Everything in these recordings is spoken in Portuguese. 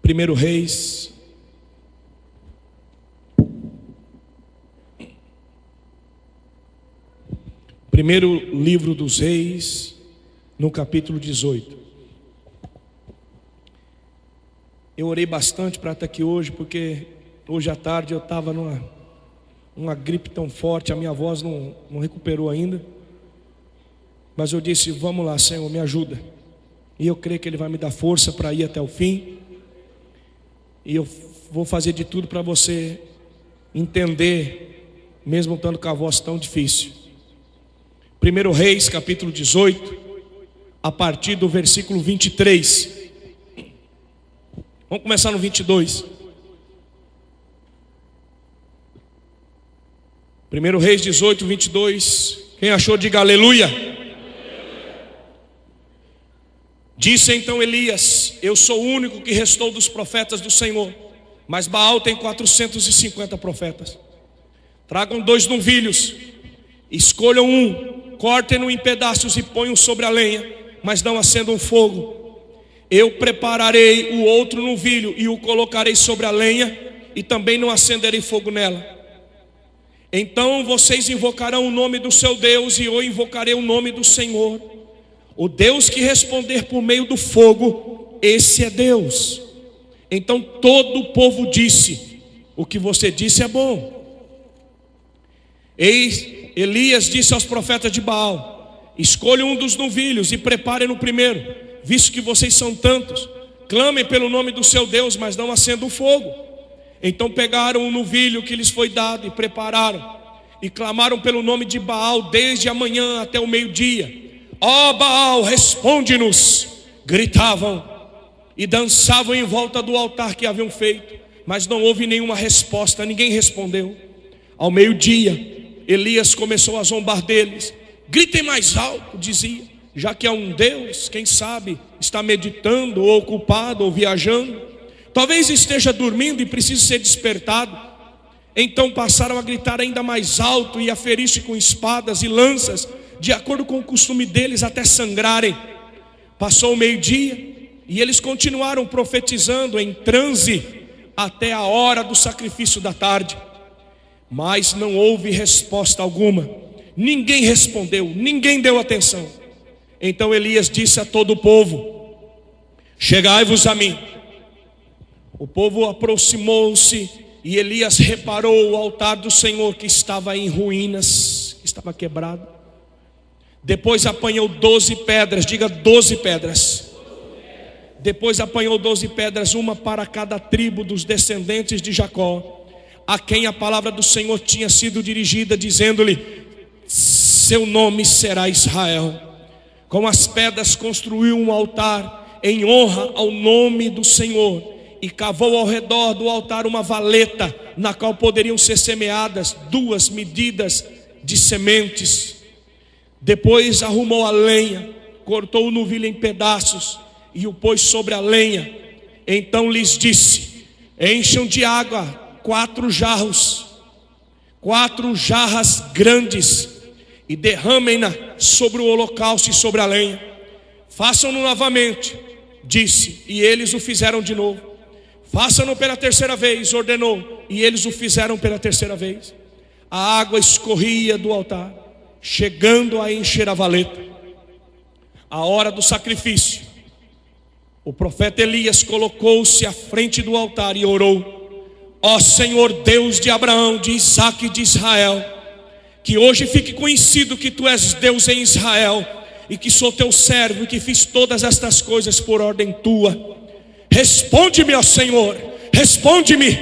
1 Reis, primeiro livro dos Reis, no capítulo 18. Eu orei bastante para estar aqui hoje, porque hoje à tarde eu estava numa gripe tão forte, a minha voz não recuperou ainda. Mas eu disse: vamos lá, Senhor, me ajuda. E eu creio que Ele vai me dar força para ir até o fim. E eu vou fazer de tudo para você entender, mesmo estando com a voz tão difícil. 1 Reis, capítulo 18, a partir do versículo 23. Vamos começar no 22. 1 Reis 18, 22. Quem achou, diga aleluia. Disse então Elias: eu sou o único que restou dos profetas do Senhor, mas Baal tem 450 profetas. Tragam 2 novilhos, escolham um, cortem-no em pedaços e ponham sobre a lenha, mas não acendam fogo. Eu prepararei o outro novilho e o colocarei sobre a lenha, e também não acenderei fogo nela. Então vocês invocarão o nome do seu Deus, e eu invocarei o nome do Senhor. O Deus que responder por meio do fogo, esse é Deus. Então todo o povo disse: o que você disse é bom. Elias disse aos profetas de Baal: escolham um dos novilhos e preparem no primeiro, visto que vocês são tantos. Clamem pelo nome do seu Deus, mas não acendam fogo. Então pegaram o novilho que lhes foi dado e prepararam, e clamaram pelo nome de Baal desde a manhã até o meio-dia. Ó Baal, responde-nos! Gritavam e dançavam em volta do altar que haviam feito, mas não houve nenhuma resposta, ninguém respondeu. Ao meio-dia, Elias começou a zombar deles. Gritem mais alto, dizia, já que há um Deus, quem sabe está meditando, ou ocupado, ou viajando. Talvez esteja dormindo e precise ser despertado. Então passaram a gritar ainda mais alto e a ferir-se com espadas e lanças, de acordo com o costume deles, até sangrarem. Passou o meio-dia e eles continuaram profetizando em transe até a hora do sacrifício da tarde. Mas não houve resposta alguma. Ninguém respondeu, ninguém deu atenção. Então Elias disse a todo o povo: chegai-vos a mim. O povo aproximou-se e Elias reparou o altar do Senhor, que estava em ruínas, que estava quebrado. Depois apanhou 12 pedras, diga 12 pedras. Depois apanhou 12 pedras, uma para cada tribo dos descendentes de Jacó, a quem a palavra do Senhor tinha sido dirigida, dizendo-lhe: seu nome será Israel. Com as pedras construiu um altar em honra ao nome do Senhor, e cavou ao redor do altar uma valeta, na qual poderiam ser semeadas 2 medidas de sementes. Depois arrumou a lenha, cortou o novilho em pedaços e o pôs sobre a lenha. Então lhes disse: encham de água 4 jarros, 4 jarras grandes, e derramem-na sobre o holocausto e sobre a lenha. Façam-no novamente, disse, e eles o fizeram de novo. Façam-no pela 3ª vez, ordenou, e eles o fizeram pela 3ª vez. A água escorria do altar, chegando a encher a valeta. A hora do sacrifício, o profeta Elias colocou-se à frente do altar e orou: ó Senhor Deus de Abraão, de Isaque e de Israel, que hoje fique conhecido que tu és Deus em Israel, e que sou teu servo, e que fiz todas estas coisas por ordem tua. Responde-me, ó Senhor, responde-me,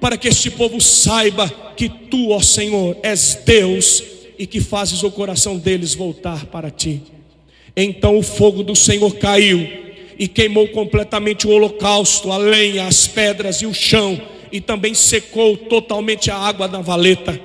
para que este povo saiba que tu, ó Senhor, és Deus, e que fazes o coração deles voltar para ti. Então o fogo do Senhor caiu e queimou completamente o holocausto, a lenha, as pedras e o chão, e também secou totalmente a água da valeta.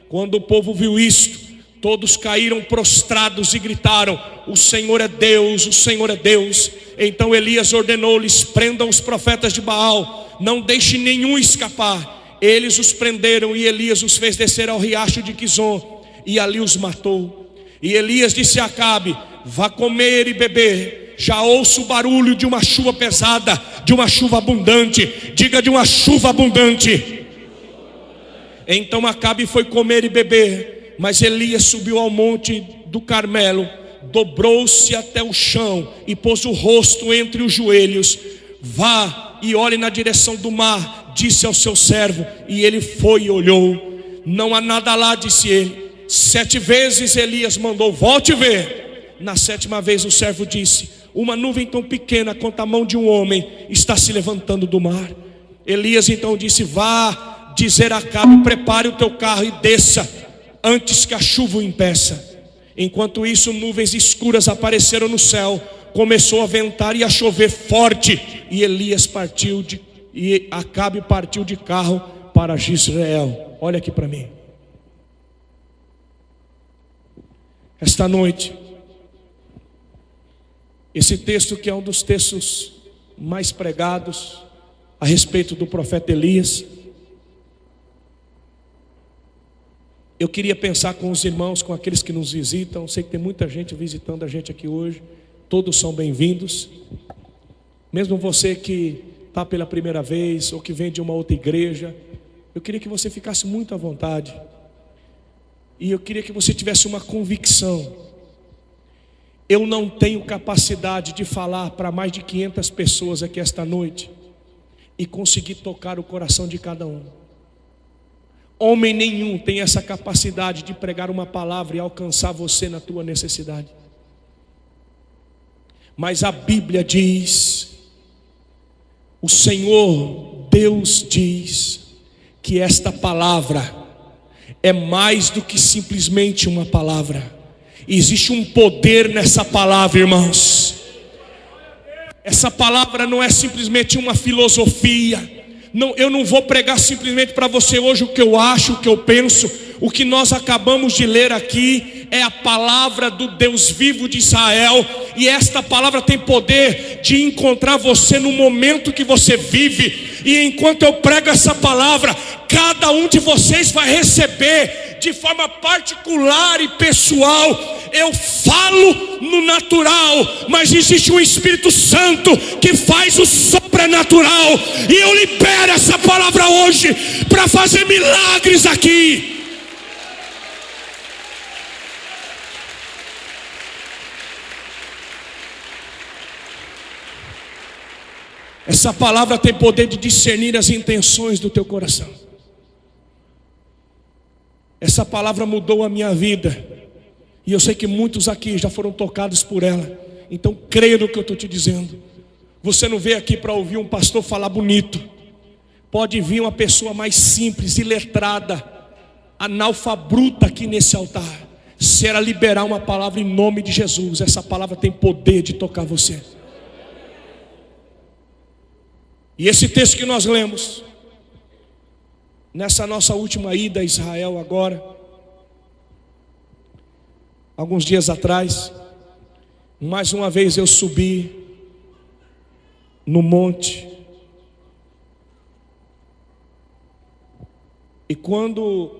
Quando o povo viu isto, todos caíram prostrados e gritaram: o Senhor é Deus, o Senhor é Deus. Então Elias ordenou-lhes: prendam os profetas de Baal, não deixe nenhum escapar. Eles os prenderam e Elias os fez descer ao riacho de Quizon, e ali os matou. E Elias disse a Acabe: vá comer e beber, Já ouço o barulho de uma chuva pesada, de uma chuva abundante. Diga, de uma chuva abundante. Então Acabe foi comer e beber, mas Elias subiu ao monte do Carmelo, dobrou-se até o chão e pôs o rosto entre os joelhos. Vá e olhe na direção do mar, disse ao seu servo, e ele foi e olhou. Não há nada lá, disse ele. 7 vezes Elias mandou, volte e vê. Na 7ª vez o servo disse, uma nuvem tão pequena quanto a mão de um homem está se levantando do mar. Elias então disse, vá dizer a Acabe, prepare o teu carro e desça, antes que a chuva o impeça. Enquanto isso, nuvens escuras apareceram no céu, começou a ventar e a chover forte, e Acabe partiu de carro para Jezreel. Olha aqui para mim. Esta noite, esse texto que é um dos textos mais pregados a respeito do profeta Elias, eu queria pensar com os irmãos, com aqueles que nos visitam. Sei que tem muita gente visitando a gente aqui hoje. Todos são bem-vindos. Mesmo você que está pela primeira vez ou que vem de uma outra igreja, eu queria que você ficasse muito à vontade. E eu queria que você tivesse uma convicção. Eu não tenho capacidade de falar para mais de 500 pessoas aqui esta noite e conseguir tocar o coração de cada um. Homem nenhum tem essa capacidade de pregar uma palavra e alcançar você na tua necessidade. Mas a Bíblia diz, o Senhor Deus diz, que esta palavra é mais do que simplesmente uma palavra. Existe um poder nessa palavra, irmãos. Essa palavra não é simplesmente uma filosofia. Não, eu não vou pregar simplesmente para você hoje o que eu acho, o que eu penso. O que nós acabamos de ler aqui é a palavra do Deus vivo de Israel. E esta palavra tem poder de encontrar você no momento que você vive. E enquanto eu prego essa palavra, cada um de vocês vai receber de forma particular e pessoal. Eu falo no natural, mas existe um Espírito Santo que faz o sobrenatural, e eu libero essa palavra hoje para fazer milagres aqui. Essa palavra tem poder de discernir as intenções do teu coração. Essa palavra mudou a minha vida, e eu sei que muitos aqui já foram tocados por ela. Então creia no que eu estou te dizendo. Você não veio aqui para ouvir um pastor falar bonito. Pode vir uma pessoa mais simples, iletrada, analfabruta aqui nesse altar. Se ela liberar uma palavra em nome de Jesus, essa palavra tem poder de tocar você. E esse texto que nós lemos, nessa nossa última ida a Israel agora, alguns dias atrás, mais uma vez eu subi no monte. E quando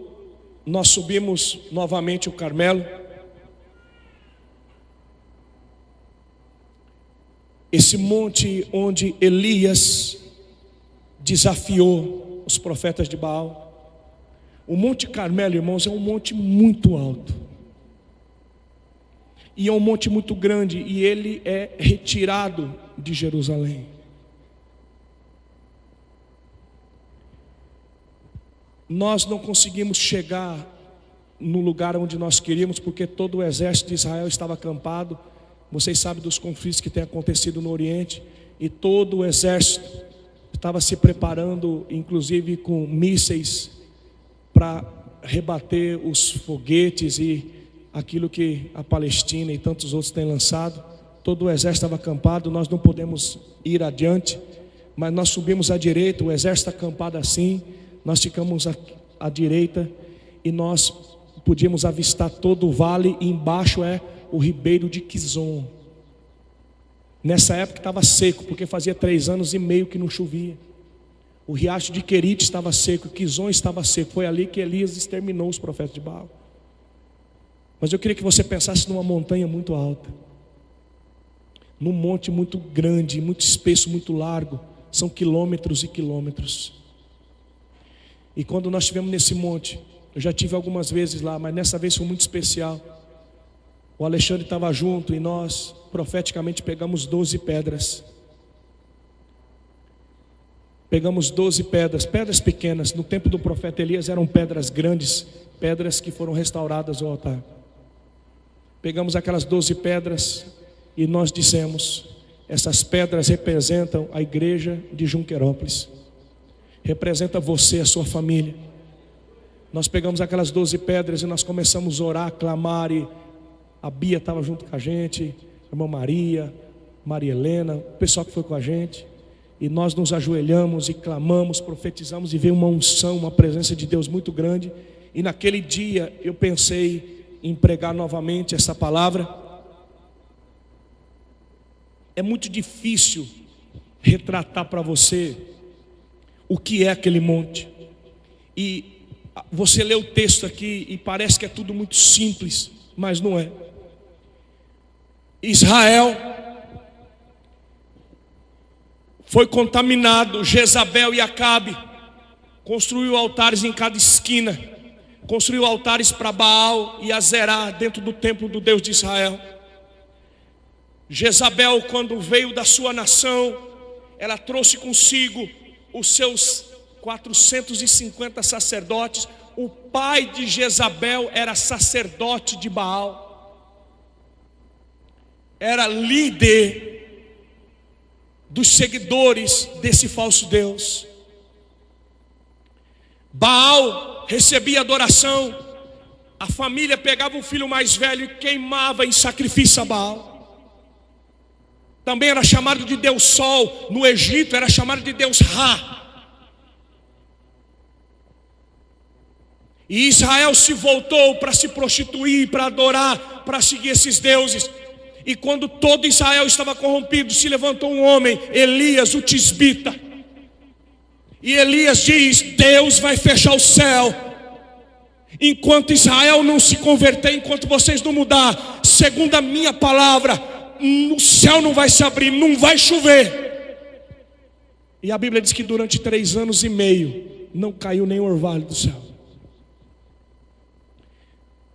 nós subimos novamente o Carmelo, esse monte onde Elias desafiou os profetas de Baal. O Monte Carmelo, irmãos, é um monte muito alto. E é um monte muito grande, e ele é retirado de Jerusalém. Nós não conseguimos chegar no lugar onde nós queríamos, porque todo o exército de Israel estava acampado. Vocês sabem dos conflitos que têm acontecido no Oriente, e todo o exército estava se preparando, inclusive com mísseis, para rebater os foguetes e aquilo que a Palestina e tantos outros têm lançado. Todo o exército estava acampado, nós não podemos ir adiante, mas nós subimos à direita, o exército acampado assim, nós ficamos à direita e nós podíamos avistar todo o vale, e embaixo é o ribeiro de Quizon. Nessa época estava seco, porque fazia 3 anos e meio que não chovia. O riacho de Querite estava seco, Quizon estava seco. Foi ali que Elias exterminou os profetas de Baal. Mas eu queria que você pensasse numa montanha muito alta. num monte muito grande, muito espesso, muito largo. São quilômetros e quilômetros. E quando nós estivemos nesse monte, eu já tive algumas vezes lá, mas nessa vez foi muito especial. O Alexandre estava junto e nós profeticamente pegamos 12 pedras. Pegamos 12 pedras, pedras pequenas. No tempo do profeta Elias eram pedras grandes, pedras que foram restauradas ao altar. Pegamos aquelas 12 pedras e nós dissemos: essas pedras representam a igreja de Junquerópolis, representa você, a sua família. Nós pegamos aquelas 12 pedras e nós começamos a orar, clamar, e a Bia estava junto com a gente, a irmã Maria, Maria Helena, o pessoal que foi com a gente. E nós nos ajoelhamos e clamamos, profetizamos, e veio uma unção, uma presença de Deus muito grande. E naquele dia eu pensei em pregar novamente essa palavra. É muito difícil retratar para você o que é aquele monte. E você lê o texto aqui e parece que é tudo muito simples, mas não é. Israel foi contaminado. Jezabel e Acabe construiu altares em cada esquina, construiu altares para Baal e Azerá dentro do templo do Deus de Israel. Jezabel, quando veio da sua nação, ela trouxe consigo os seus 450 sacerdotes. O pai de Jezabel era sacerdote de Baal, era líder dos seguidores desse falso Deus. Baal recebia adoração. A família pegava o filho mais velho e queimava em sacrifício a Baal. Também era chamado de Deus Sol. No Egito era chamado de Deus Ra. E Israel se voltou para se prostituir, para adorar, para seguir esses deuses. E quando todo Israel estava corrompido, se levantou um homem, Elias, o tisbita. E Elias diz: Deus vai fechar o céu enquanto Israel não se converter, enquanto vocês não mudar. Segundo a minha palavra, o céu não vai se abrir, não vai chover. E a Bíblia diz que durante 3 anos e meio não caiu nem orvalho do céu.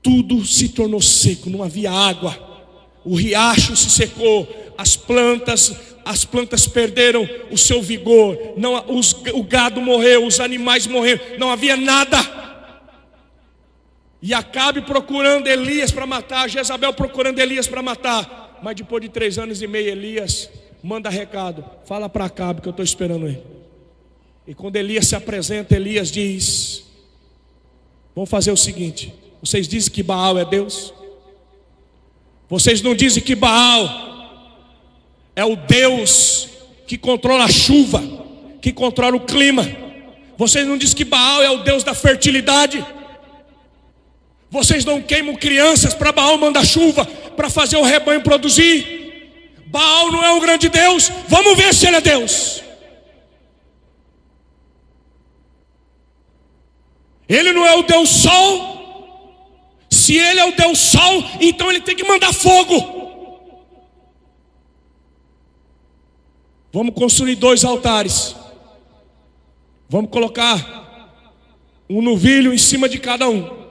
Tudo se tornou seco, não havia água. O riacho se secou, as plantas perderam o seu vigor, o gado morreu, os animais morreram, não havia nada. E Acabe procurando Elias para matar, Jezabel procurando Elias para matar. Mas depois de 3 anos e meio, Elias manda recado: fala para Acabe que eu estou esperando ele. E quando Elias se apresenta, Elias diz: vamos fazer o seguinte, vocês dizem que Baal é Deus? Vocês não dizem que Baal é o Deus que controla a chuva, que controla o clima? Vocês não dizem que Baal é o Deus da fertilidade? Vocês não queimam crianças para Baal mandar chuva, para fazer o rebanho produzir? Baal não é um grande Deus? Vamos ver se ele é Deus. Ele não é o Deus Sol? Se ele é o Deus Sol, então ele tem que mandar fogo. Vamos construir 2 altares. Vamos colocar um novilho em cima de cada um.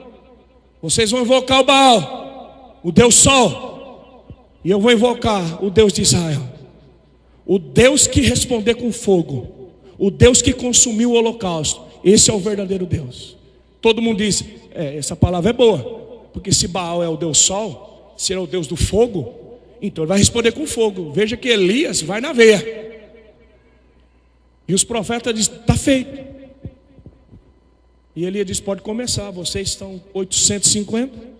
Vocês vão invocar o Baal, o Deus Sol, e eu vou invocar o Deus de Israel, o Deus que responder com fogo, o Deus que consumiu o holocausto. Esse é o verdadeiro Deus. Todo mundo diz: essa palavra é boa. Porque se Baal é o Deus Sol, se ele é o Deus do fogo, então ele vai responder com fogo. Veja que Elias vai na veia. E os profetas dizem: está feito. E Elias diz: pode começar. Vocês estão 850.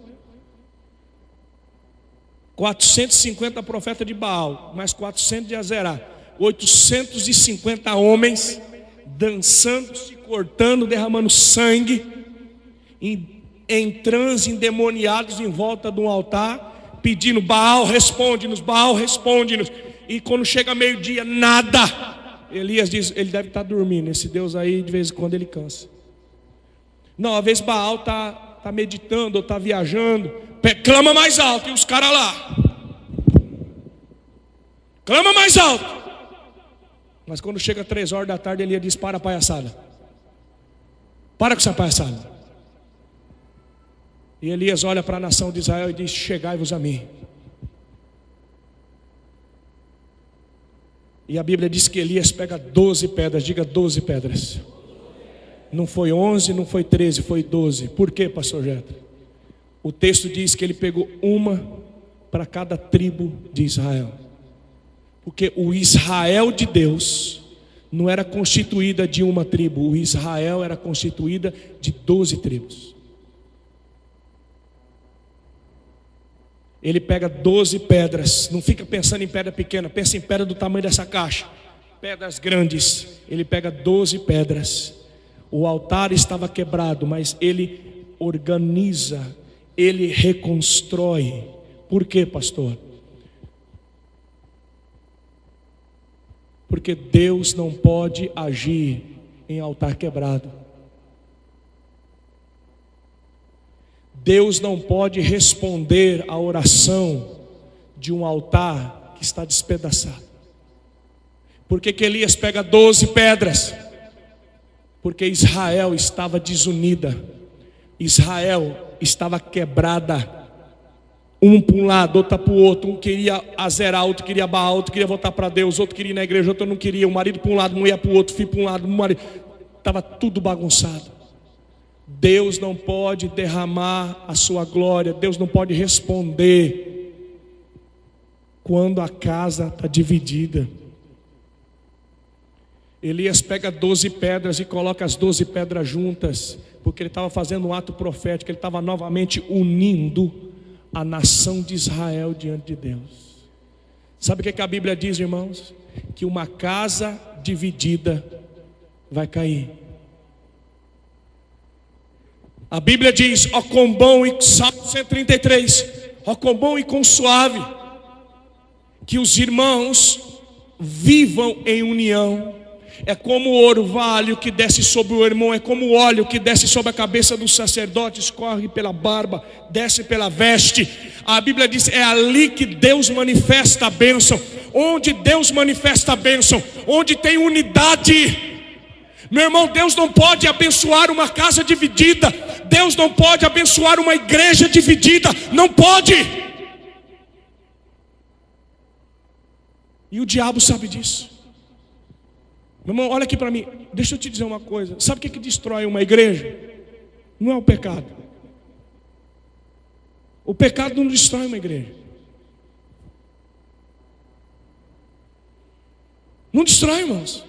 450 profetas de Baal, mais 400 de Azerá. 850 homens dançando, se cortando, derramando sangue, em transe, endemoniados em volta de um altar, pedindo: Baal, responde-nos, Baal, responde-nos. E quando chega meio-dia, nada. Elias diz: ele deve estar dormindo, esse Deus aí de vez em quando ele cansa. Não, às vezes Baal está meditando ou está viajando, clama mais alto, e os caras lá. Clama mais alto. Mas quando chega 3 horas da tarde, Elias diz: para a palhaçada. Para com essa palhaçada. E Elias olha para a nação de Israel e diz: chegai-vos a mim. E a Bíblia diz que Elias pega 12 pedras. Diga 12 pedras. Não foi 11, não foi 13, foi 12. Por quê, pastor Jetro? O texto diz que ele pegou uma para cada tribo de Israel. Porque o Israel de Deus não era constituída de uma tribo. O Israel era constituída de 12 tribos. Ele pega 12 pedras. Não fica pensando em pedra pequena. Pensa em pedra do tamanho dessa caixa. Pedras grandes. Ele pega 12 pedras. O altar estava quebrado, mas ele organiza, ele reconstrói. Por quê, pastor? Porque Deus não pode agir em altar quebrado. Deus não pode responder à oração de um altar que está despedaçado. Por que Elias pega 12 pedras? Porque Israel estava desunida. Israel estava quebrada. Um para um lado, outro para o outro. Um queria azerar, outro queria Baal, outro queria voltar para Deus, outro queria ir na igreja, outro não queria. O marido para um lado, mulher para o outro, filho para um lado, marido. Estava tudo bagunçado. Deus não pode derramar a sua glória. Deus não pode responder quando a casa está dividida. Elias pega 12 pedras e coloca as 12 pedras juntas, porque ele estava fazendo um ato profético. Ele estava novamente unindo a nação de Israel diante de Deus. Sabe o que a Bíblia diz, irmãos? Que uma casa dividida vai cair. A Bíblia diz: ó quão bom, e Salmo 133, ó quão bom e quão suave que os irmãos vivam em união. É como o orvalho que desce sobre o irmão, é como o óleo que desce sobre a cabeça dos sacerdotes, escorre pela barba, desce pela veste. A Bíblia diz: é ali que Deus manifesta a bênção. Onde Deus manifesta a bênção, onde tem unidade. Meu irmão, Deus não pode abençoar uma casa dividida. Deus não pode abençoar uma igreja dividida. Não pode. E o diabo sabe disso. Meu irmão, olha aqui para mim. Deixa eu te dizer uma coisa. Sabe o que destrói uma igreja? Não é o pecado. O pecado não destrói uma igreja. Não destrói, irmãos.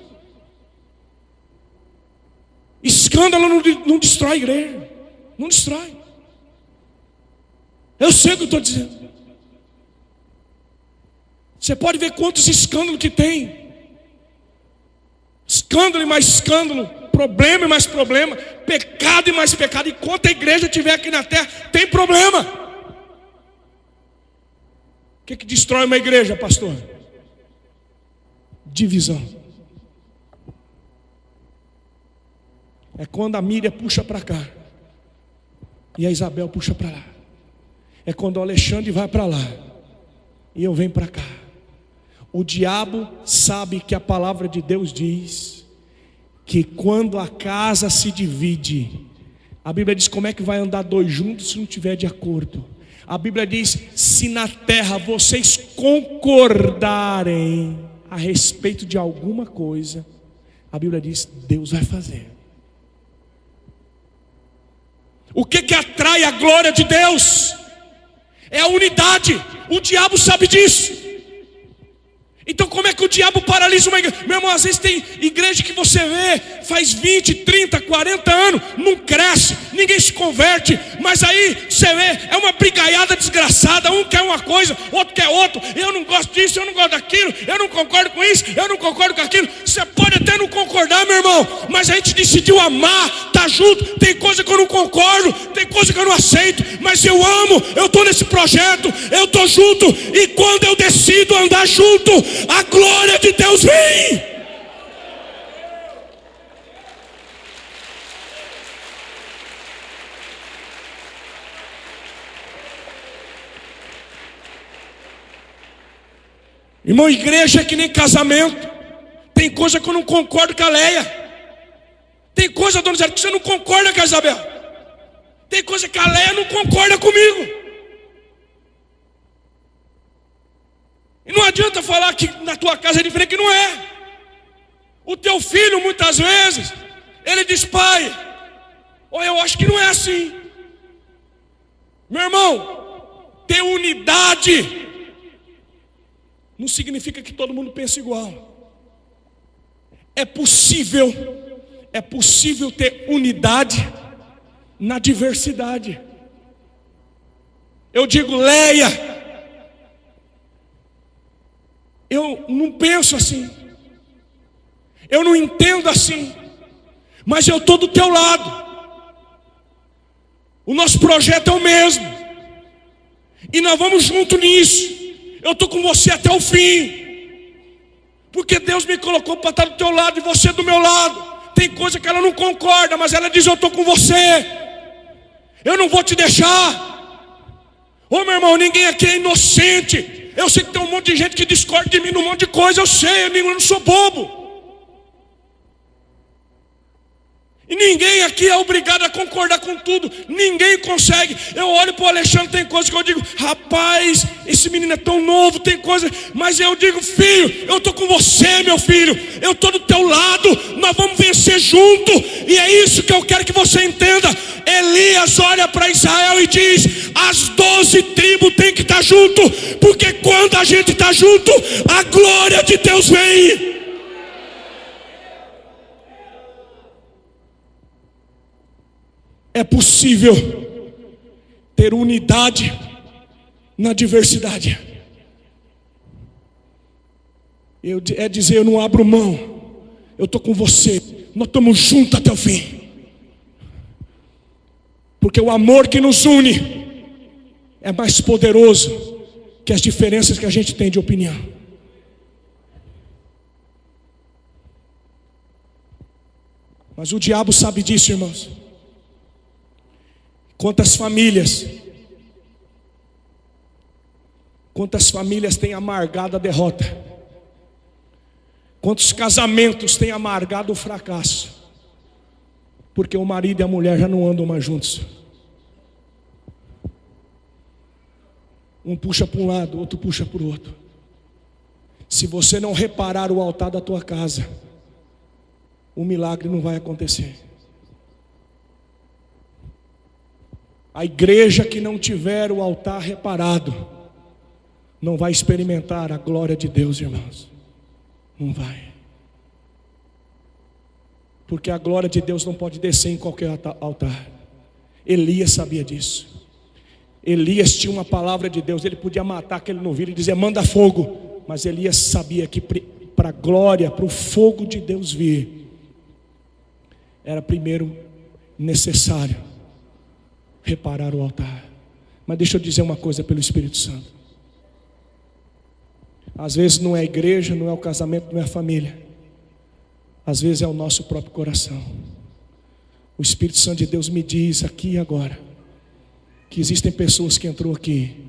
Escândalo não destrói a igreja. Não destrói. Eu sei o que eu estou dizendo. Você pode ver quantos escândalos que tem. Escândalo e mais escândalo, problema e mais problema, pecado e mais pecado. Enquanto a igreja estiver aqui na terra, tem problema. O que destrói uma igreja, pastor? Divisão. É quando a Miriam puxa para cá e a Isabel puxa para lá. É quando o Alexandre vai para lá e eu venho para cá. O diabo sabe que a palavra de Deus diz que quando a casa se divide, a Bíblia diz: como é que vai andar dois juntos se não tiver de acordo? A Bíblia diz: se na terra vocês concordarem a respeito de alguma coisa, a Bíblia diz: Deus vai fazer. O que atrai a glória de Deus? É a unidade. O diabo sabe disso. Então como é que o diabo paralisa uma igreja? Meu irmão, às vezes tem igreja que você vê, faz 20, 30, 40 anos, não cresce, ninguém se converte. Mas aí você vê, é uma brigaiada desgraçada. Um quer uma coisa, outro quer outro. Eu não gosto disso, eu não gosto daquilo, eu não concordo com isso, eu não concordo com aquilo. Você pode até não concordar, meu irmão, mas a gente decidiu amar, tá junto. Tem coisa que eu não concordo, tem coisa que eu não aceito, mas eu amo, eu estou nesse projeto, eu estou junto. E quando eu decido andar junto, a glória de Deus vem. Irmão, igreja é que nem casamento. Tem coisa que eu não concordo com a Leia. Tem coisa, dona Isabel, que você não concorda com a Isabel. Tem coisa que a Leia não concorda comigo. E não adianta falar que na tua casa é diferente, que não é. O teu filho, muitas vezes, ele diz: pai, eu acho que não é assim. Meu irmão, ter unidade não significa que todo mundo pensa igual. É possível ter unidade na diversidade. Eu digo: Leia, eu não penso assim, eu não entendo assim, mas eu estou do teu lado. O nosso projeto é o mesmo, e nós vamos junto nisso. Eu estou com você até o fim, porque Deus me colocou para estar do teu lado e você do meu lado. Tem coisa que ela não concorda, mas ela diz: eu estou com você, eu não vou te deixar. Meu irmão, ninguém aqui é inocente. Eu sei que tem um monte de gente que discorda de mim num monte de coisa, eu sei, eu não sou bobo. E ninguém aqui é obrigado a concordar com tudo. Ninguém consegue. Eu olho para o Alexandre, tem coisa que eu digo: rapaz, esse menino é tão novo, tem coisa. Mas eu digo: filho, eu estou com você, meu filho. Eu estou do teu lado. Nós vamos vencer junto. E é isso que eu quero que você entenda. Elias olha para Israel e diz: as 12 tribos têm que estar junto, porque quando a gente está junto, a glória de Deus vem. É possível ter unidade na diversidade. É dizer: eu não abro mão, eu estou com você, nós estamos juntos até o fim. Porque o amor que nos une é mais poderoso que as diferenças que a gente tem de opinião. Mas o diabo sabe disso, irmãos. Quantas famílias têm amargado a derrota? Quantos casamentos têm amargado o fracasso? Porque o marido e a mulher já não andam mais juntos. Um puxa para um lado, outro puxa para o outro. Se você não reparar o altar da tua casa, o milagre não vai acontecer. A igreja que não tiver o altar reparado não vai experimentar a glória de Deus, irmãos. Não vai. Porque a glória de Deus não pode descer em qualquer altar. Elias sabia disso. Elias tinha uma palavra de Deus. Ele podia matar aquele novilho e dizer: manda fogo. Mas Elias sabia que para a glória, para o fogo de Deus vir, era primeiro necessário reparar o altar. Mas deixa eu dizer uma coisa pelo Espírito Santo. Às vezes não é a igreja, não é o casamento, não é a família. Às vezes é o nosso próprio coração. O Espírito Santo de Deus me diz aqui e agora que existem pessoas que entrou aqui,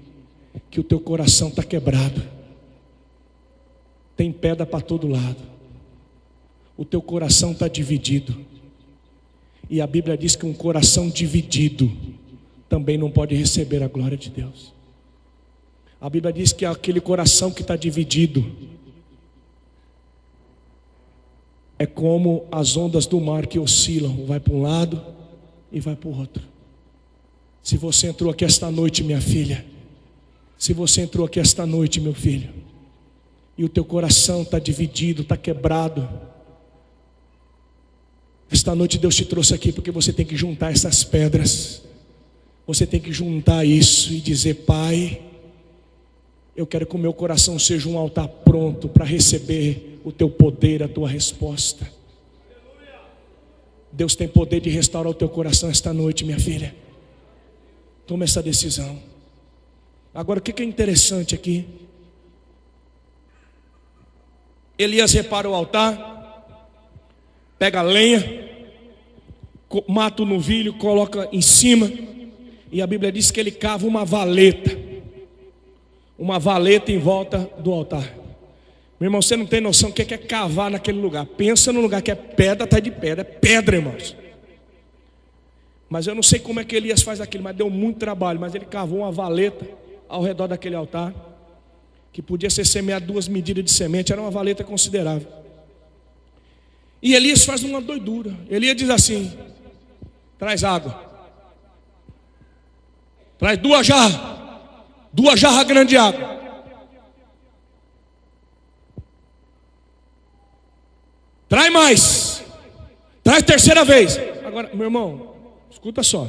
que o teu coração está quebrado, tem pedra para todo lado, o teu coração está dividido. E a Bíblia diz que um coração dividido também não pode receber a glória de Deus. A Bíblia diz que aquele coração que está dividido é como as ondas do mar que oscilam, vai para um lado e vai para o outro. Se você entrou aqui esta noite, minha filha, se você entrou aqui esta noite, meu filho, e o teu coração está dividido, está quebrado, esta noite Deus te trouxe aqui porque você tem que juntar essas pedras. Você tem que juntar isso e dizer: Pai, eu quero que o meu coração seja um altar pronto para receber o teu poder, a tua resposta. Deus tem poder de restaurar o teu coração esta noite, minha filha. Toma essa decisão. Agora, o que é interessante aqui? Elias repara o altar, pega a lenha, mata o novilho, coloca em cima. E a Bíblia diz que ele cava uma valeta em volta do altar. Meu irmão, você não tem noção do que é cavar naquele lugar. Pensa num lugar que é pedra atrás de pedra. É pedra, irmãos. Mas eu não sei como é que Elias faz aquilo, mas deu muito trabalho. Mas ele cavou uma valeta ao redor daquele altar, que podia ser semeado 2 medidas de semente. Era uma valeta considerável. E Elias faz uma doidura. Elias diz assim: traz água. Traz 2 jarras. 2 jarras grandes de água. Traz mais. Traz 3ª vez. Agora, meu irmão, escuta só.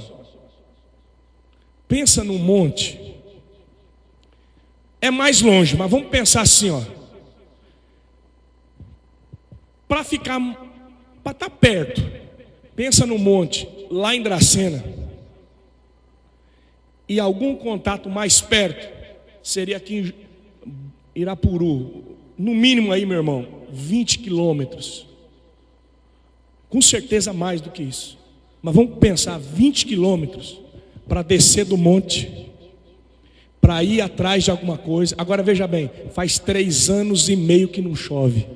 Pensa num monte. É mais longe, mas vamos pensar assim, ó. Para estar perto. Pensa num monte, lá em Dracena. E algum contato mais perto seria aqui em Irapuru. No mínimo aí, meu irmão, 20 quilômetros. Com certeza mais do que isso. Mas vamos pensar, 20 quilômetros para descer do monte, para ir atrás de alguma coisa. Agora veja bem, faz 3 anos e meio que não chove.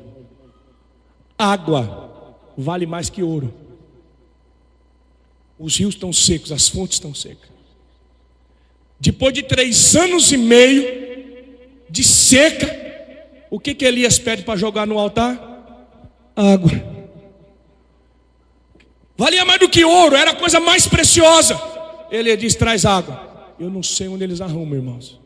Água vale mais que ouro. Os rios estão secos, as fontes estão secas. Depois de 3 anos e meio de seca, o que Elias pede para jogar no altar? Água. Valia mais do que ouro, era a coisa mais preciosa. Ele diz: traz água. Eu não sei onde eles arrumam, irmãos.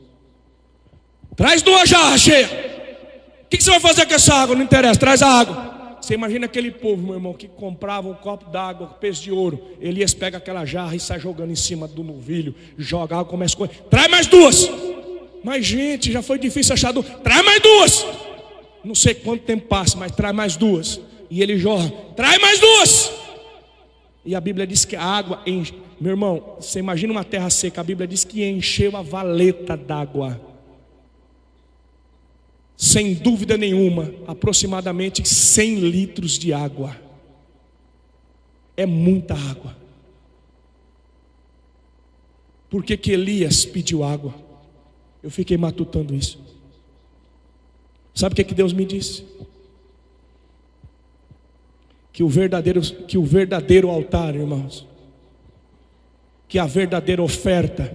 Traz 2 jarras cheias. O que você vai fazer com essa água? Não interessa, traz a água. Você imagina aquele povo, meu irmão, que comprava um copo d'água, peso de ouro. Elias pega aquela jarra e sai jogando em cima do novilho. Joga água, começa a correr. Traz mais 2. Mas gente, já foi difícil achar 2. Traz mais 2. Não sei quanto tempo passa, mas traz mais 2. E ele jorra. Traz mais 2. E a Bíblia diz que a água enche. Meu irmão, você imagina uma terra seca. A Bíblia diz que encheu a valeta d'água. Sem dúvida nenhuma, aproximadamente 100 litros de água. É muita água. Por que Elias pediu água? Eu fiquei matutando isso. Sabe o que Deus me disse? Que o verdadeiro altar, irmãos, que a verdadeira oferta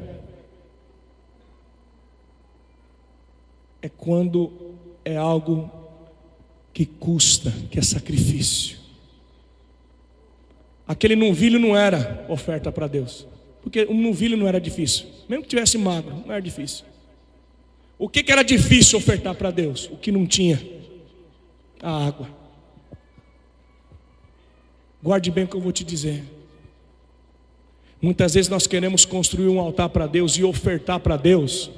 é quando é algo que custa, que é sacrifício. Aquele novilho não era oferta para Deus, porque um novilho não era difícil, mesmo que tivesse magro, não era difícil. O que era difícil ofertar para Deus? O que não tinha? A água. Guarde bem o que eu vou te dizer. Muitas vezes nós queremos construir um altar para Deus e ofertar para Deus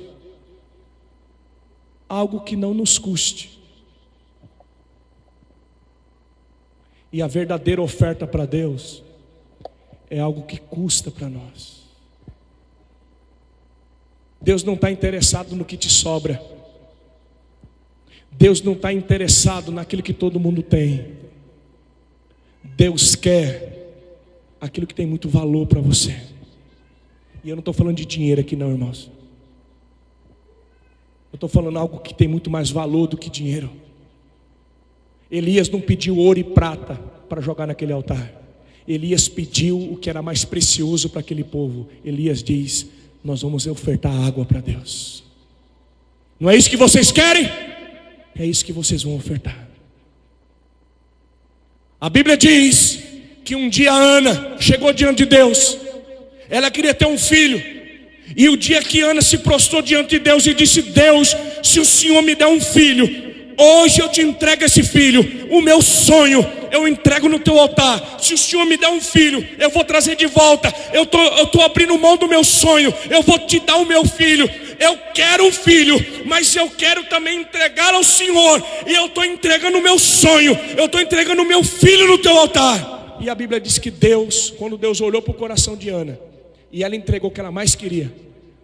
algo que não nos custe. E a verdadeira oferta para Deus é algo que custa para nós. Deus não está interessado no que te sobra. Deus não está interessado naquilo que todo mundo tem. Deus quer aquilo que tem muito valor para você. E eu não estou falando de dinheiro aqui não, irmãos. Eu estou falando algo que tem muito mais valor do que dinheiro. Elias não pediu ouro e prata para jogar naquele altar. Elias pediu o que era mais precioso para aquele povo. Elias diz: nós vamos ofertar água para Deus. Não é isso que vocês querem? É isso que vocês vão ofertar. A Bíblia diz que um dia Ana chegou diante de Deus. Ela queria ter um filho. E o dia que Ana se prostrou diante de Deus e disse: Deus, se o Senhor me der um filho, hoje eu te entrego esse filho. O meu sonho eu entrego no teu altar. Se o Senhor me der um filho, eu vou trazer de volta. Eu tô abrindo mão do meu sonho. Eu vou te dar o meu filho. Eu quero um filho, mas eu quero também entregar ao Senhor. E eu estou entregando o meu sonho. Eu estou entregando o meu filho no teu altar. E a Bíblia diz que Deus, quando Deus olhou para o coração de Ana e ela entregou o que ela mais queria,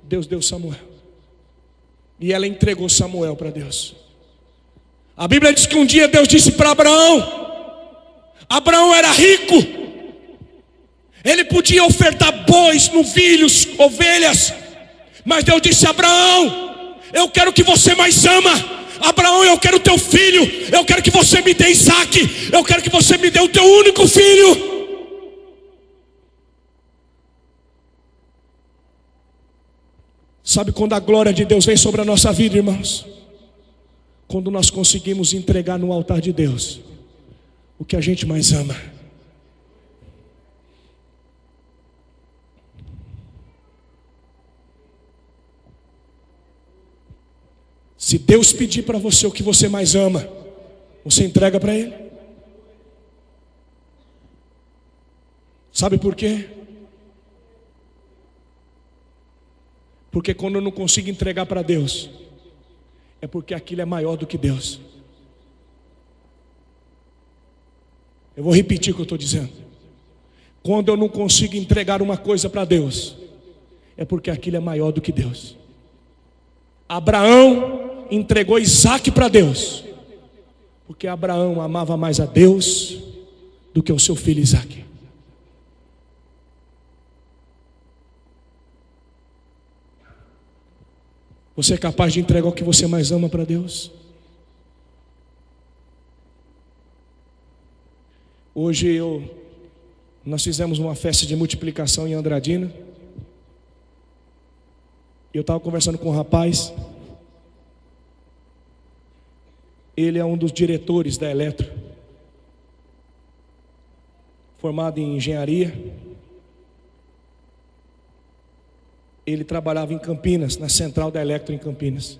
Deus deu Samuel. E ela entregou Samuel para Deus. A Bíblia diz que um dia Deus disse para Abraão. Abraão era rico. Ele podia ofertar bois, novilhos, ovelhas. Mas Deus disse: Abraão, eu quero que você mais ama. Abraão, eu quero teu filho, eu quero que você me dê Isaque, eu quero que você me dê o teu único filho. Sabe quando a glória de Deus vem sobre a nossa vida, irmãos? Quando nós conseguimos entregar no altar de Deus o que a gente mais ama. Se Deus pedir para você o que você mais ama, você entrega para Ele? Sabe por quê? Porque quando eu não consigo entregar para Deus, é porque aquilo é maior do que Deus. Eu vou repetir o que eu estou dizendo. Quando eu não consigo entregar uma coisa para Deus, é porque aquilo é maior do que Deus. Abraão entregou Isaque para Deus, porque Abraão amava mais a Deus do que o seu filho Isaque. Você é capaz de entregar o que você mais ama para Deus? Hoje nós fizemos uma festa de multiplicação em Andradina. Eu estava conversando com um rapaz. Ele é um dos diretores da Eletro, formado em engenharia. Ele trabalhava em Campinas, na central da Eletro em Campinas.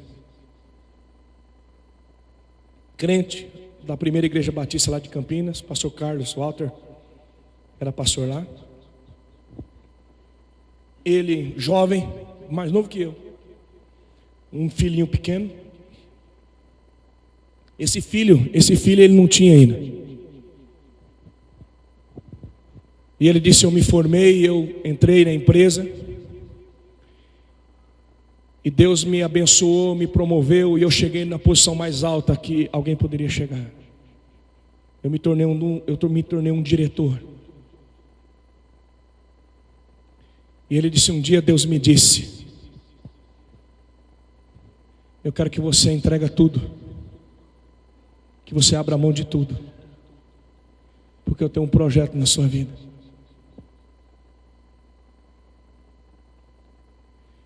Crente da primeira igreja batista lá de Campinas, pastor Carlos Walter, era pastor lá. Ele, jovem, mais novo que eu, um filhinho pequeno. Esse filho ele não tinha ainda. E ele disse: eu me formei, eu entrei na empresa, e Deus me abençoou, me promoveu, e eu cheguei na posição mais alta que alguém poderia chegar. Eu me tornei um diretor. E ele disse: um dia Deus me disse: eu quero que você entregue tudo, que você abra mão de tudo, porque eu tenho um projeto na sua vida.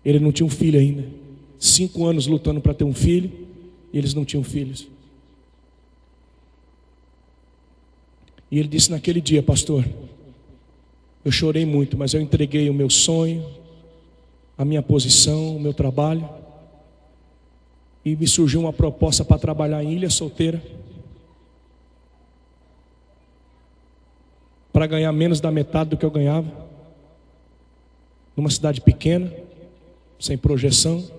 Ele não tinha um filho ainda. 5 anos lutando para ter um filho, e eles não tinham filhos. E ele disse naquele dia: pastor, eu chorei muito, mas eu entreguei o meu sonho, a minha posição, o meu trabalho, e me surgiu uma proposta para trabalhar em Ilha Solteira, para ganhar menos da metade do que eu ganhava, numa cidade pequena, sem projeção.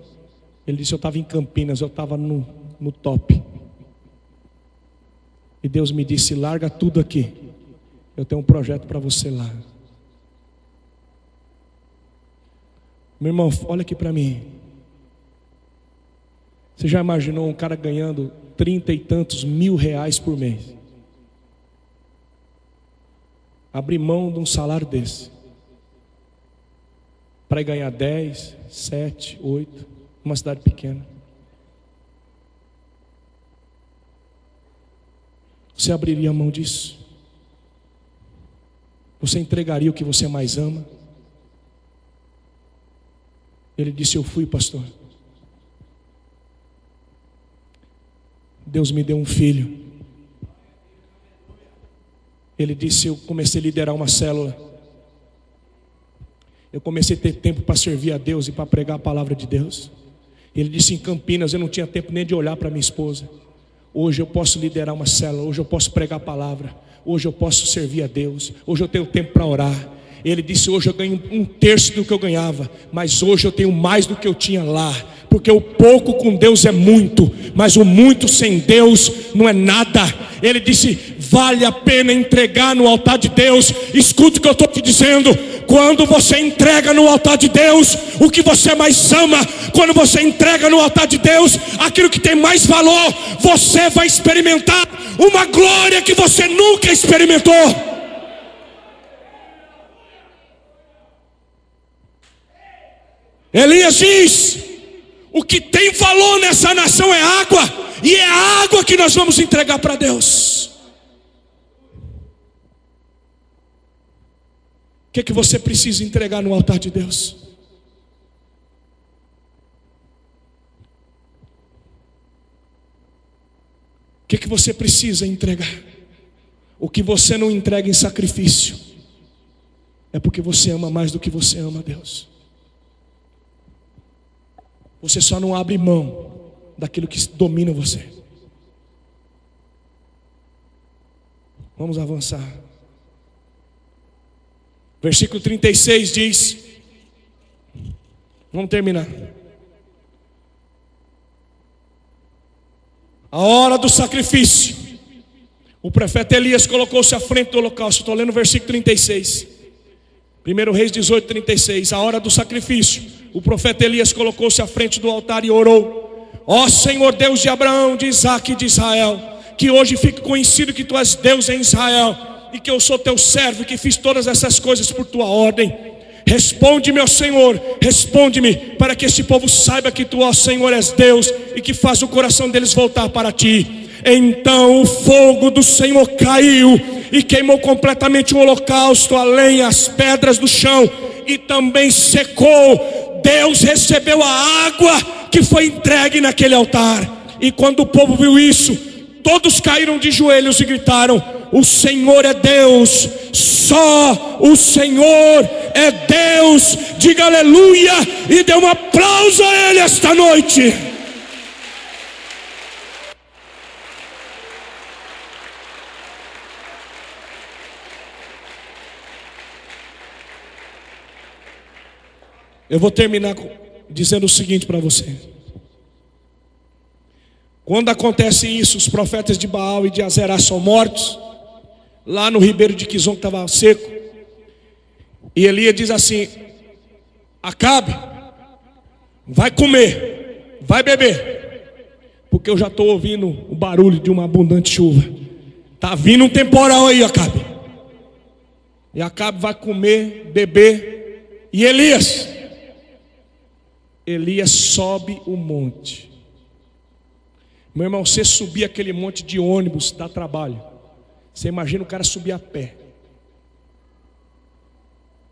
Ele disse: eu estava em Campinas, eu estava no top. E Deus me disse: larga tudo aqui, eu tenho um projeto para você lá. Meu irmão, olha aqui para mim. Você já imaginou um cara ganhando 30 e tantos mil reais por mês? Abrir mão de um salário desse para ganhar 10, 7, 8, numa cidade pequena. Você abriria a mão disso? Você entregaria o que você mais ama? Ele disse: eu fui, pastor. Deus me deu um filho. Ele disse: eu comecei a liderar uma célula. Eu comecei a ter tempo para servir a Deus e para pregar a palavra de Deus. Ele disse: em Campinas eu não tinha tempo nem de olhar para minha esposa. Hoje eu posso liderar uma célula, hoje eu posso pregar a palavra, hoje eu posso servir a Deus, hoje eu tenho tempo para orar. Ele disse: hoje eu ganho 1/3 do que eu ganhava, mas hoje eu tenho mais do que eu tinha lá, porque o pouco com Deus é muito, mas o muito sem Deus não é nada. Ele disse: vale a pena entregar no altar de Deus. Escuta o que eu estou te dizendo. Quando você entrega no altar de Deus o que você mais ama, quando você entrega no altar de Deus aquilo que tem mais valor, você vai experimentar uma glória que você nunca experimentou. Elias diz: O que tem valor nessa nação é água, e é a água que nós vamos entregar para Deus. O que você precisa entregar no altar de Deus? O que você precisa entregar? O que você não entrega em sacrifício é porque você ama mais do que você ama a Deus. Você só não abre mão daquilo que domina você. Vamos avançar. Versículo 36 diz, vamos terminar. A hora do sacrifício. O profeta Elias colocou-se à frente do holocausto. Estou lendo o versículo 36. 1 Reis 18, 36. A hora do sacrifício. O profeta Elias colocou-se à frente do altar e orou: ó Senhor Deus de Abraão, de Isaque e de Israel, que hoje fique conhecido que tu és Deus em Israel, e que eu sou teu servo, e que fiz todas essas coisas por tua ordem. Responde, meu Senhor, responde-me, para que este povo saiba que tu, ó Senhor, és Deus, e que faz o coração deles voltar para ti. Então o fogo do Senhor caiu e queimou completamente o holocausto, a lenha, as pedras do chão, e também secou. Deus recebeu a água que foi entregue naquele altar. E quando o povo viu isso, todos caíram de joelhos e gritaram: o Senhor é Deus, só o Senhor é Deus. Diga aleluia e dê um aplauso a Ele esta noite. Eu vou terminar dizendo o seguinte para você. Quando acontece isso, os profetas de Baal e de Azerá são mortos, lá no ribeiro de Quizon que estava seco. E Elias diz assim: Acabe, vai comer, vai beber, porque eu já estou ouvindo o barulho de uma abundante chuva. Está vindo um temporal aí, Acabe. E Acabe vai comer, beber. E Elias sobe o monte. Meu irmão, você subir aquele monte de ônibus dá trabalho. Você imagina o cara subir a pé.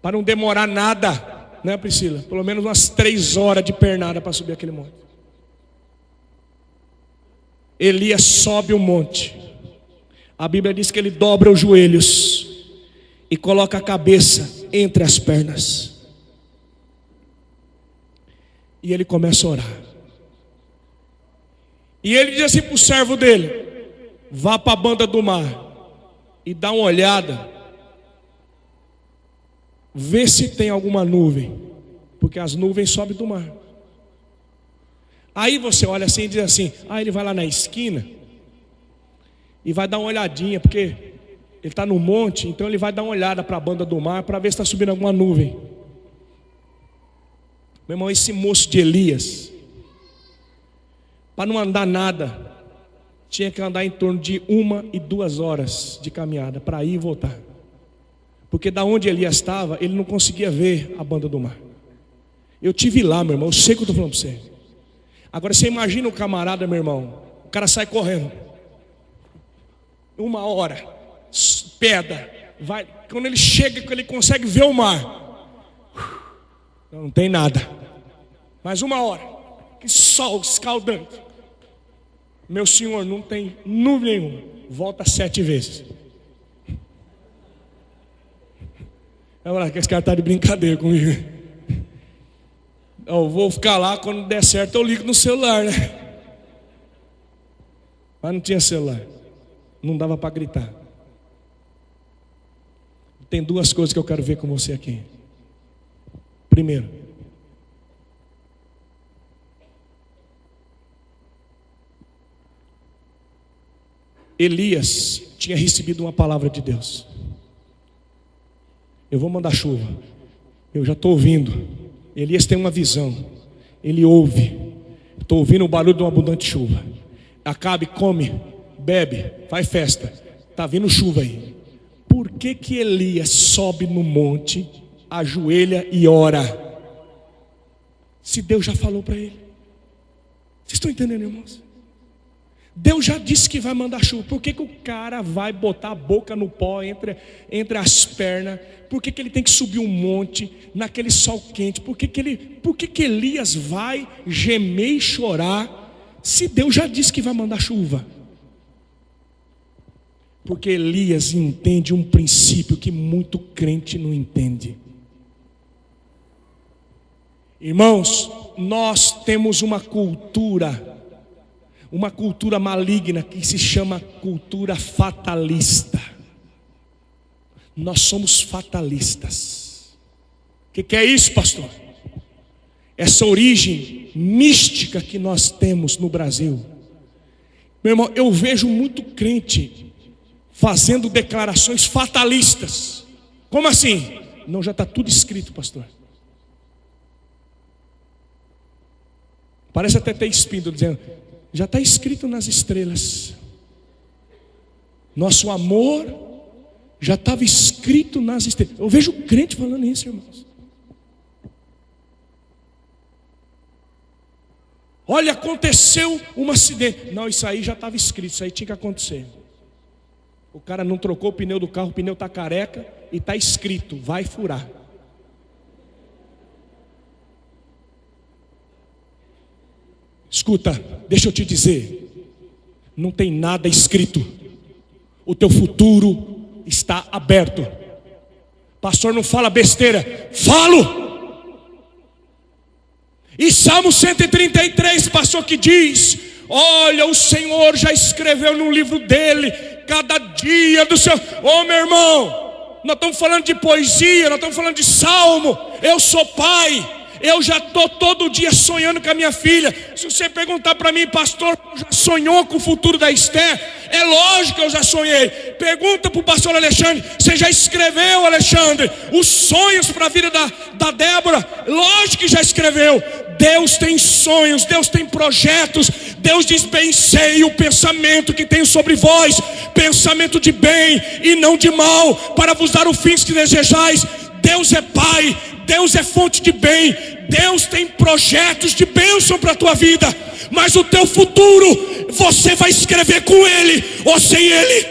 Para não demorar nada, né, Priscila? Pelo menos umas 3 horas de pernada para subir aquele monte. Elias sobe o monte. A Bíblia diz que ele dobra os joelhos e coloca a cabeça entre as pernas. E ele começa a orar. E ele diz assim para o servo dele: vá para a banda do mar e dá uma olhada, vê se tem alguma nuvem, porque as nuvens sobem do mar. Aí você olha assim e diz assim: ele vai lá na esquina e vai dar uma olhadinha, porque ele está no monte, então ele vai dar uma olhada para a banda do mar para ver se está subindo alguma nuvem. Meu irmão, esse moço de Elias, para não andar nada, tinha que andar em torno de 1 e 2 horas de caminhada para ir e voltar. Porque da onde Elias estava, ele não conseguia ver a banda do mar. Eu tive lá, meu irmão, eu sei o que eu estou falando para você. Agora você imagina o camarada, meu irmão, o cara sai correndo 1 hora, pedra, vai, quando ele chega, ele consegue ver o mar, não tem nada. Mais 1 hora, que sol escaldante. Meu senhor, não tem nuvem nenhuma. Volta 7 vezes. Olha lá, que esse cara está de brincadeira comigo. Eu vou ficar lá, quando der certo eu ligo no celular, né? Mas não tinha celular. Não dava para gritar. Tem 2 coisas que eu quero ver com você aqui. Primeiro, Elias tinha recebido uma palavra de Deus: eu vou mandar chuva. Eu já estou ouvindo. Elias tem uma visão. Ele ouve. Estou ouvindo o barulho de uma abundante chuva. Acabe, come, bebe, faz festa. Está vindo chuva aí. Por que Elias sobe no monte, ajoelha e ora, se Deus já falou para ele? Vocês estão entendendo, irmãos? Deus já disse que vai mandar chuva. Por que o cara vai botar a boca no pó entre as pernas? Por que ele tem que subir um monte naquele sol quente? Por que Elias vai gemer e chorar se Deus já disse que vai mandar chuva? Porque Elias entende um princípio que muito crente não entende. Irmãos, nós temos uma cultura maligna que se chama cultura fatalista. Nós somos fatalistas. O que é isso, pastor? Essa origem mística que nós temos no Brasil. Meu irmão, eu vejo muito crente fazendo declarações fatalistas. Como assim? Não, já está tudo escrito, pastor. Parece até ter espírito dizendo: já está escrito nas estrelas. Nosso amor já estava escrito nas estrelas. Eu vejo crente falando isso, irmãos. Olha, aconteceu um acidente. Não, isso aí já estava escrito, isso aí tinha que acontecer. O cara não trocou o pneu do carro, o pneu está careca e está escrito: vai furar. Escuta, deixa eu te dizer, não tem nada escrito. O teu futuro está aberto. Pastor, não fala besteira. Falo. E Salmo 133, pastor, que diz: olha, o Senhor já escreveu no livro dele cada dia do seu... Ô meu irmão, nós estamos falando de poesia, nós estamos falando de salmo. Eu sou pai. Eu já estou todo dia sonhando com a minha filha. Se você perguntar para mim: pastor, já sonhou com o futuro da Esther? É lógico que eu já sonhei. Pergunta para o pastor Alexandre: você já escreveu, Alexandre, os sonhos para a vida da Débora? Lógico que já escreveu. Deus tem sonhos, Deus tem projetos. Deus diz: bem sei o pensamento que tenho sobre vós, pensamento de bem e não de mal, para vos dar o fim que desejais. Deus é Pai, Deus é fonte de bem, Deus tem projetos de bênção para a tua vida. Mas o teu futuro, você vai escrever com Ele ou sem Ele.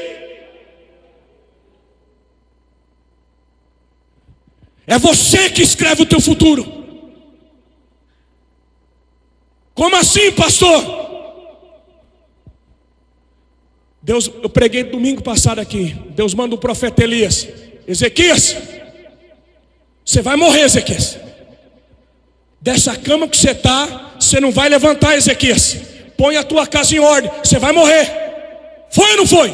É você que escreve o teu futuro. Como assim, pastor? Deus, eu preguei domingo passado aqui. Deus manda o profeta Elias: Ezequias, você vai morrer, Ezequias. Dessa cama que você está, você não vai levantar, Ezequias. Põe a tua casa em ordem, você vai morrer. Foi ou não foi?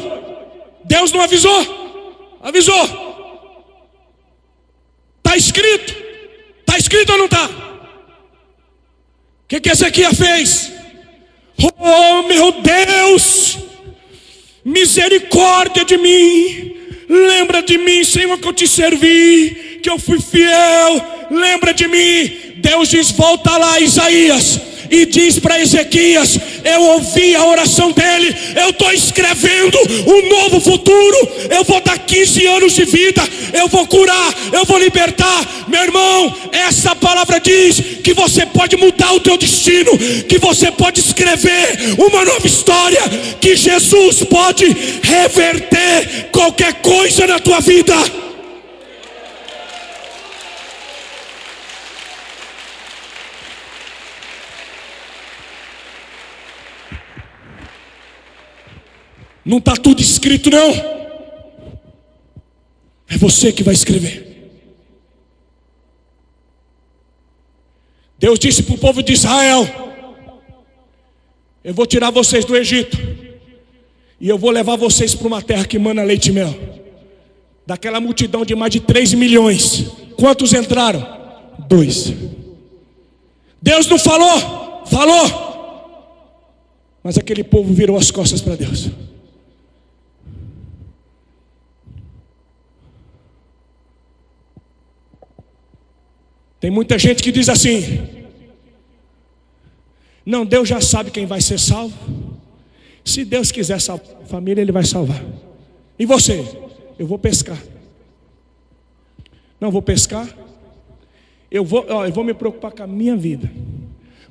Deus não avisou? Avisou. Está escrito? Está escrito ou não está? O que Ezequias fez? Oh meu Deus, misericórdia de mim. Lembra de mim, Senhor, que eu te servi, que eu fui fiel. Lembra de mim. Deus diz: volta lá, Isaías, e diz para Ezequias: eu ouvi a oração dele, eu estou escrevendo um novo futuro. Eu vou dar 15 anos de vida, eu vou curar, eu vou libertar. Meu irmão, essa palavra diz que você pode mudar o teu destino, que você pode escrever uma nova história, que Jesus pode reverter qualquer coisa na tua vida. Não está tudo escrito, não. É você que vai escrever. Deus disse para o povo de Israel: eu vou tirar vocês do Egito e eu vou levar vocês para uma terra que mana leite e mel. Daquela multidão de mais de 3 milhões, quantos entraram? 2. Deus não falou? Falou. Mas aquele povo virou as costas para Deus. Tem muita gente que diz assim: não, Deus já sabe quem vai ser salvo. Se Deus quiser salvar a família, Ele vai salvar. E você? Eu vou pescar. Não vou pescar. Eu vou me preocupar com a minha vida.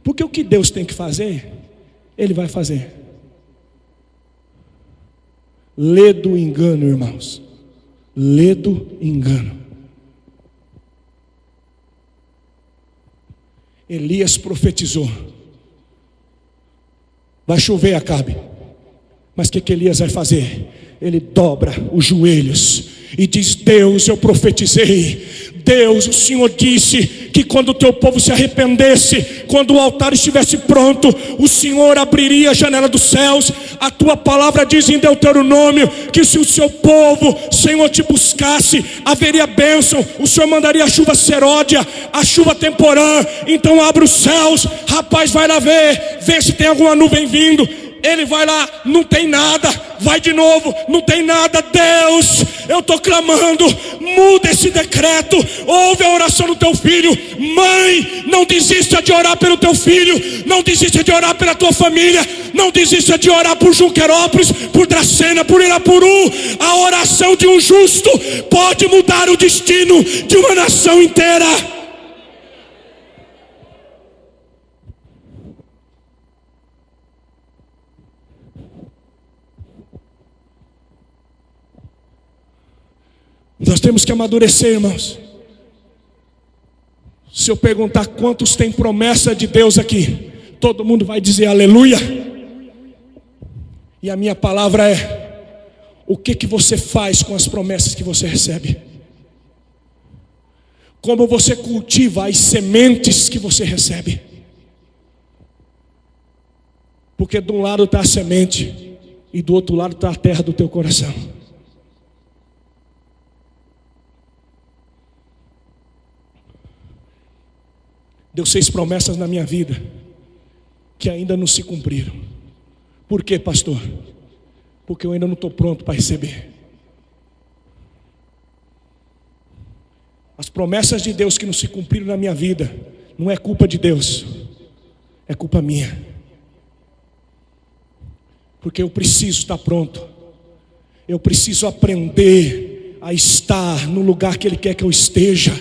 Porque o que Deus tem que fazer Ele vai fazer. Ledo engano, irmãos. Ledo engano. Elias profetizou: vai chover, Acabe. Mas o que Elias vai fazer? Ele dobra os joelhos e diz: Deus, eu profetizei. Deus, o Senhor disse que quando o teu povo se arrependesse, quando o altar estivesse pronto, o Senhor abriria a janela dos céus. A tua palavra diz em Deuteronômio que se o seu povo, Senhor, te buscasse, haveria bênção. O Senhor mandaria a chuva seródia, a chuva temporã. Então abre os céus, rapaz, vai lá vê se tem alguma nuvem vindo. Ele vai lá, não tem nada. Vai de novo, não tem nada. Deus, eu estou clamando, muda esse decreto. Ouve a oração do teu filho. Mãe, não desista de orar pelo teu filho. Não desista de orar pela tua família. Não desista de orar por Junquerópolis, por Dracena, por Irapuru. A oração de um justo pode mudar o destino de uma nação inteira. Nós temos que amadurecer, irmãos. Se eu perguntar quantos têm promessa de Deus aqui, todo mundo vai dizer aleluia. E a minha palavra é: o que você faz com as promessas que você recebe? Como você cultiva as sementes que você recebe? Porque de um lado está a semente e do outro lado está a terra do teu coração. Deus fez promessas na minha vida que ainda não se cumpriram. Por quê, pastor? Porque eu ainda não estou pronto para receber. As promessas de Deus que não se cumpriram na minha vida não é culpa de Deus, é culpa minha. Porque eu preciso estar pronto. Eu preciso aprender a estar no lugar que Ele quer que eu esteja.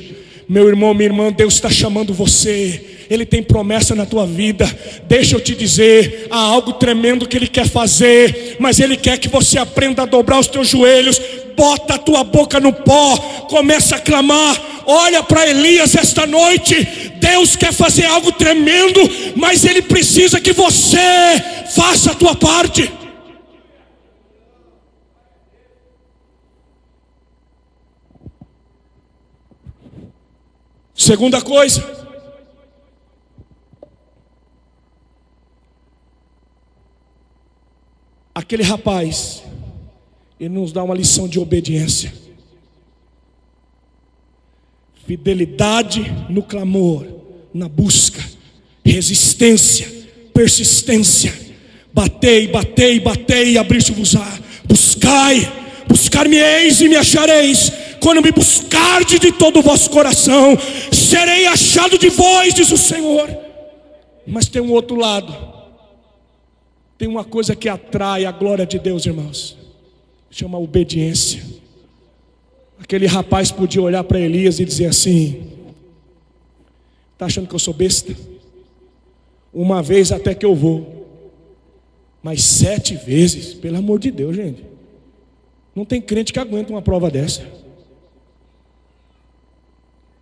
Meu irmão, minha irmã, Deus está chamando você. Ele tem promessa na tua vida. Deixa eu te dizer, há algo tremendo que Ele quer fazer, mas Ele quer que você aprenda a dobrar os teus joelhos. Bota a tua boca no pó, começa a clamar. Olha para Elias esta noite. Deus quer fazer algo tremendo, mas Ele precisa que você faça a tua parte. Segunda coisa, aquele rapaz, ele nos dá uma lição de obediência. Fidelidade no clamor, na busca, resistência, persistência. Batei, batei, batei e abri-se-vos-á. Buscar-me-eis e me achareis. Quando me buscardes de todo o vosso coração, serei achado de vós, diz o Senhor. Mas tem um outro lado. Tem uma coisa que atrai a glória de Deus, irmãos. Chama obediência. Aquele rapaz podia olhar para Elias e dizer assim: está achando que eu sou besta? Uma vez até que eu vou, mas 7 vezes, pelo amor de Deus, gente. Não tem crente que aguenta uma prova dessa.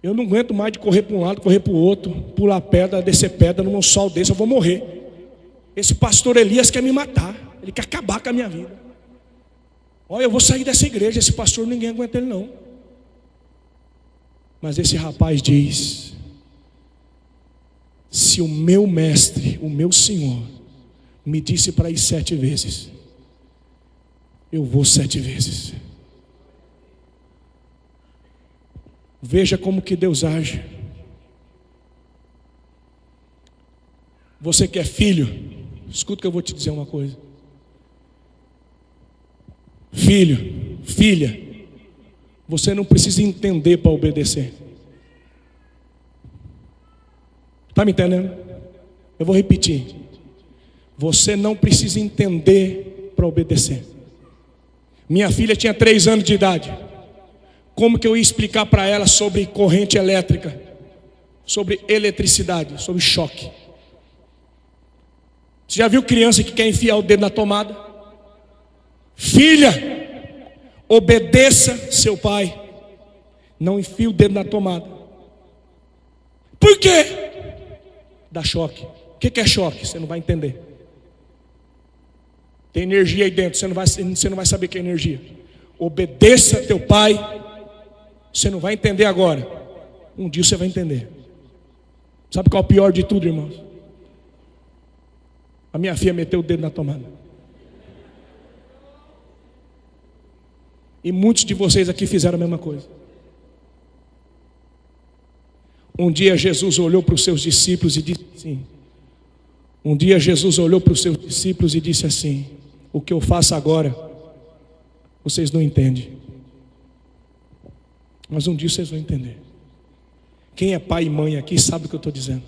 Eu não aguento mais de correr para um lado, correr para o outro, pular pedra, descer pedra num sol desse, eu vou morrer. Esse pastor Elias quer me matar, ele quer acabar com a minha vida. Olha, eu vou sair dessa igreja, esse pastor ninguém aguenta ele não. Mas esse rapaz diz: se o meu mestre, o meu Senhor, me disse para ir 7 vezes, eu vou 7 vezes. Veja como que Deus age. Você que é filho, escuta que eu vou te dizer uma coisa. Filho, filha, você não precisa entender para obedecer. Está me entendendo? Eu vou repetir. Você não precisa entender para obedecer. Minha filha tinha 3 anos de idade. Como que eu ia explicar para ela sobre corrente elétrica, sobre eletricidade, sobre choque? Você já viu criança que quer enfiar o dedo na tomada? Filha, obedeça seu pai. Não enfie o dedo na tomada. Por quê? Dá choque. O que é choque? Você não vai entender. Tem energia aí dentro, você não vai saber o que é energia. Obedeça teu pai. Você não vai entender agora. Um dia você vai entender. Sabe qual é o pior de tudo, irmãos? A minha filha meteu o dedo na tomada. E muitos de vocês aqui fizeram a mesma coisa. Um dia Jesus olhou para os seus discípulos e disse assim. Um dia Jesus olhou para os seus discípulos e disse assim: o que eu faço agora, vocês não entendem. Mas um dia vocês vão entender. Quem é pai e mãe aqui sabe o que eu estou dizendo.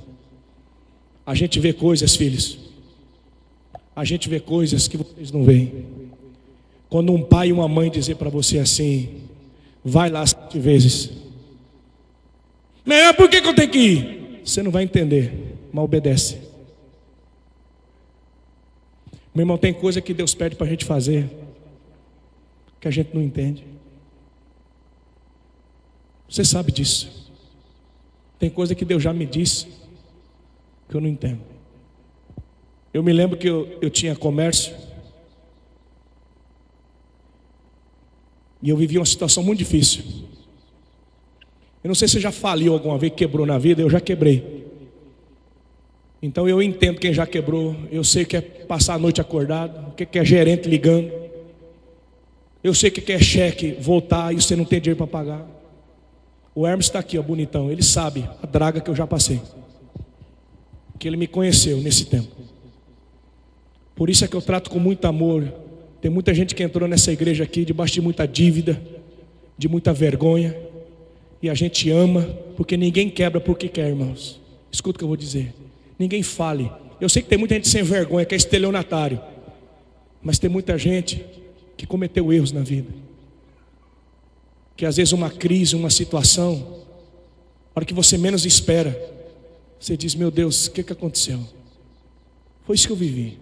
A gente vê coisas, filhos. A gente vê coisas que vocês não veem. Quando um pai e uma mãe dizer para você assim: vai lá 7 vezes. Mas por que eu tenho que ir? Você não vai entender, mas obedece. Meu irmão, tem coisa que Deus pede para a gente fazer que a gente não entende. Você sabe disso. Tem coisa que Deus já me disse que eu não entendo. Eu me lembro que eu tinha comércio e eu vivia uma situação muito difícil. Eu não sei se você já faliu alguma vez, quebrou na vida. Eu já quebrei. Então eu entendo quem já quebrou. Eu sei o que é passar a noite acordado, o que é gerente ligando. Eu sei o que é cheque voltar e você não tem dinheiro para pagar. O Hermes está aqui, ó, bonitão. Ele sabe a draga que eu já passei, que ele me conheceu nesse tempo. Por isso é que eu trato com muito amor. Tem muita gente que entrou nessa igreja aqui debaixo de muita dívida, de muita vergonha. E a gente ama, porque ninguém quebra porque quer, irmãos. Escuta o que eu vou dizer. Ninguém fale. Eu sei que tem muita gente sem vergonha, que é estelionatário. Mas tem muita gente que cometeu erros na vida. Que às vezes uma crise, uma situação, a hora que você menos espera, você diz: meu Deus, o que aconteceu? Foi isso que eu vivi.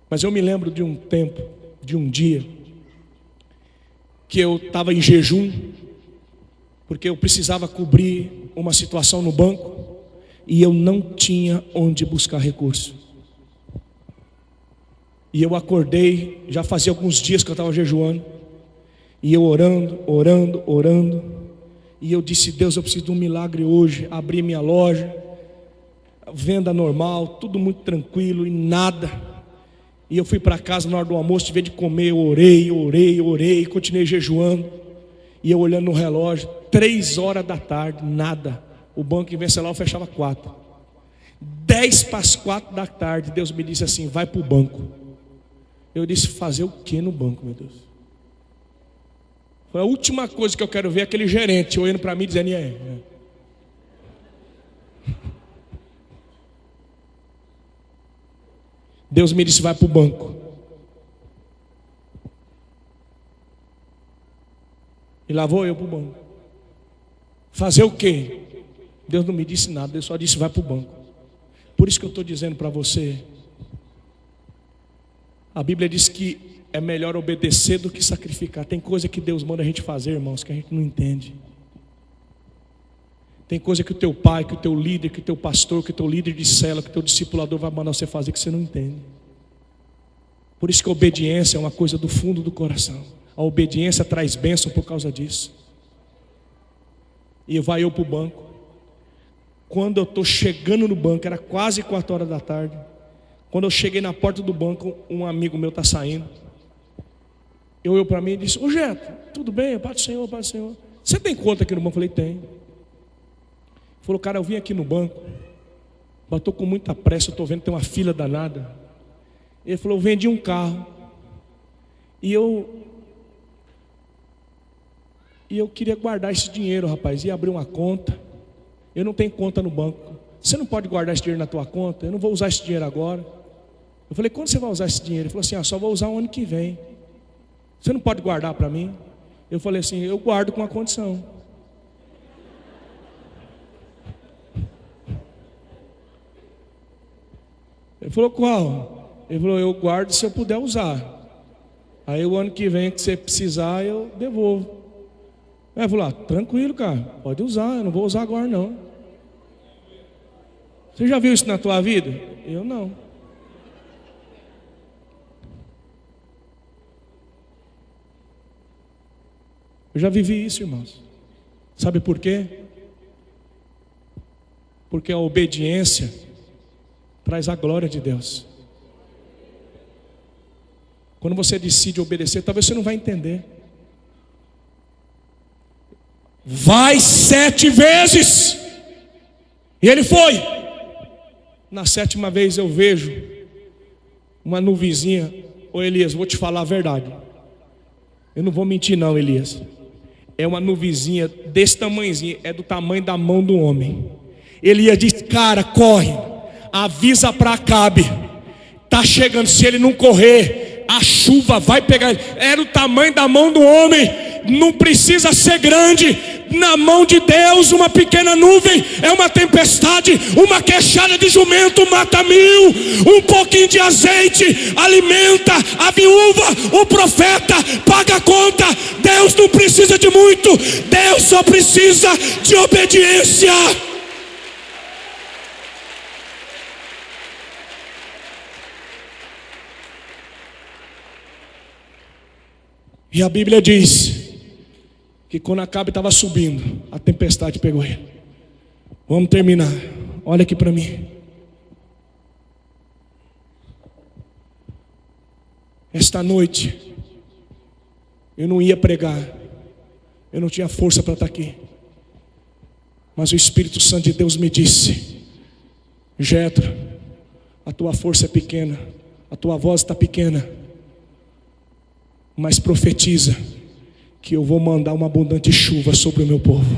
Mas eu me lembro de um tempo, de um dia, que eu estava em jejum, porque eu precisava cobrir uma situação no banco, e eu não tinha onde buscar recurso. E eu acordei, já fazia alguns dias que eu estava jejuando, e eu orando, e eu disse: Deus, eu preciso de um milagre hoje. Abri minha loja, venda normal, tudo muito tranquilo, e nada. E eu fui para casa na hora do almoço, tive de comer, eu orei, continuei jejuando. E eu olhando no relógio, 3 horas da tarde, nada. O banco em Venceslau fechava 4. 10 para as 4 da tarde, Deus me disse assim: vai para o banco. Eu disse: fazer o que no banco, meu Deus? Foi a última coisa que eu quero ver, aquele gerente olhando para mim dizendo: Deus me disse: vai para o banco. E lá vou eu para o banco. Fazer o quê? Deus não me disse nada, Deus só disse: vai para o banco. Por isso que eu estou dizendo para você, a Bíblia diz que é melhor obedecer do que sacrificar. Tem coisa que Deus manda a gente fazer, irmãos, que a gente não entende. Tem coisa que o teu pai, que o teu líder, que o teu pastor, que o teu líder de célula, que o teu discipulador vai mandar você fazer, que você não entende. Por isso que a obediência é uma coisa do fundo do coração. A obediência traz bênção por causa disso. E vai eu para o banco. Quando eu estou chegando no banco, era quase 4 horas da tarde. Quando eu cheguei na porta do banco, um amigo meu está saindo. Eu olhei para mim e disse: ô Jeto, tudo bem? Paz do Senhor, paz do Senhor. Você tem conta aqui no banco? Eu falei: tem. Ele falou: cara, eu vim aqui no banco, mas estou com muita pressa, eu estou vendo que tem uma fila danada. Ele falou: eu vendi um carro. E eu queria guardar esse dinheiro, rapaz, e abrir uma conta. Eu não tenho conta no banco. Você não pode guardar esse dinheiro na tua conta? Eu não vou usar esse dinheiro agora. Eu falei: quando você vai usar esse dinheiro? Ele falou assim: só vou usar o ano que vem. Você não pode guardar para mim? Eu falei assim: eu guardo com uma condição. Ele falou, qual? Ele falou, eu guardo se eu puder usar. Aí o ano que vem que você precisar, eu devolvo. Ele falou, tranquilo, cara, pode usar, eu não vou usar agora não. Você já viu isso na tua vida? Eu não. Eu já vivi isso, irmãos. Sabe por quê? Porque a obediência traz a glória de Deus. Quando você decide obedecer, talvez você não vai entender. Vai 7 vezes. E ele foi. Na 7ª vez eu vejo uma nuvenzinha. Ô Elias, vou te falar a verdade. Eu não vou mentir não, Elias. É uma nuvenzinha desse tamanhozinho, é do tamanho da mão do homem. Elias disse, cara, corre, avisa para Acabe, tá chegando, se ele não correr, a chuva vai pegar ele. Era o tamanho da mão do homem, não precisa ser grande. Na mão de Deus, uma pequena nuvem é uma tempestade, uma queixada de jumento mata 1000, um pouquinho de azeite alimenta a viúva, o profeta paga a conta. Deus não precisa de muito, Deus só precisa de obediência. E a Bíblia diz que quando Acabe estava subindo, a tempestade pegou ele. Vamos terminar. Olha aqui para mim. Esta noite eu não ia pregar, eu não tinha força para estar aqui, mas o Espírito Santo de Deus me disse, Jetro, a tua força é pequena, a tua voz está pequena, mas profetiza que eu vou mandar uma abundante chuva sobre o meu povo.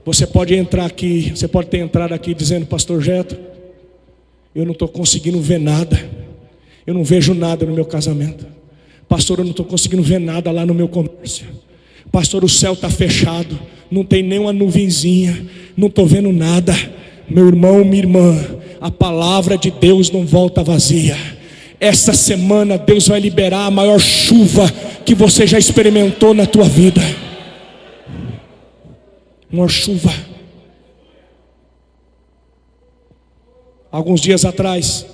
Você pode entrar aqui, você pode ter entrado aqui dizendo, pastor Jetro, eu não estou conseguindo ver nada, eu não vejo nada no meu casamento, pastor, eu não estou conseguindo ver nada lá no meu comércio, pastor, o céu está fechado, não tem nem uma nuvenzinha, não estou vendo nada. Meu irmão, minha irmã, a palavra de Deus não volta vazia. Essa semana Deus vai liberar a maior chuva que você já experimentou na tua vida. Uma chuva. Alguns dias atrás,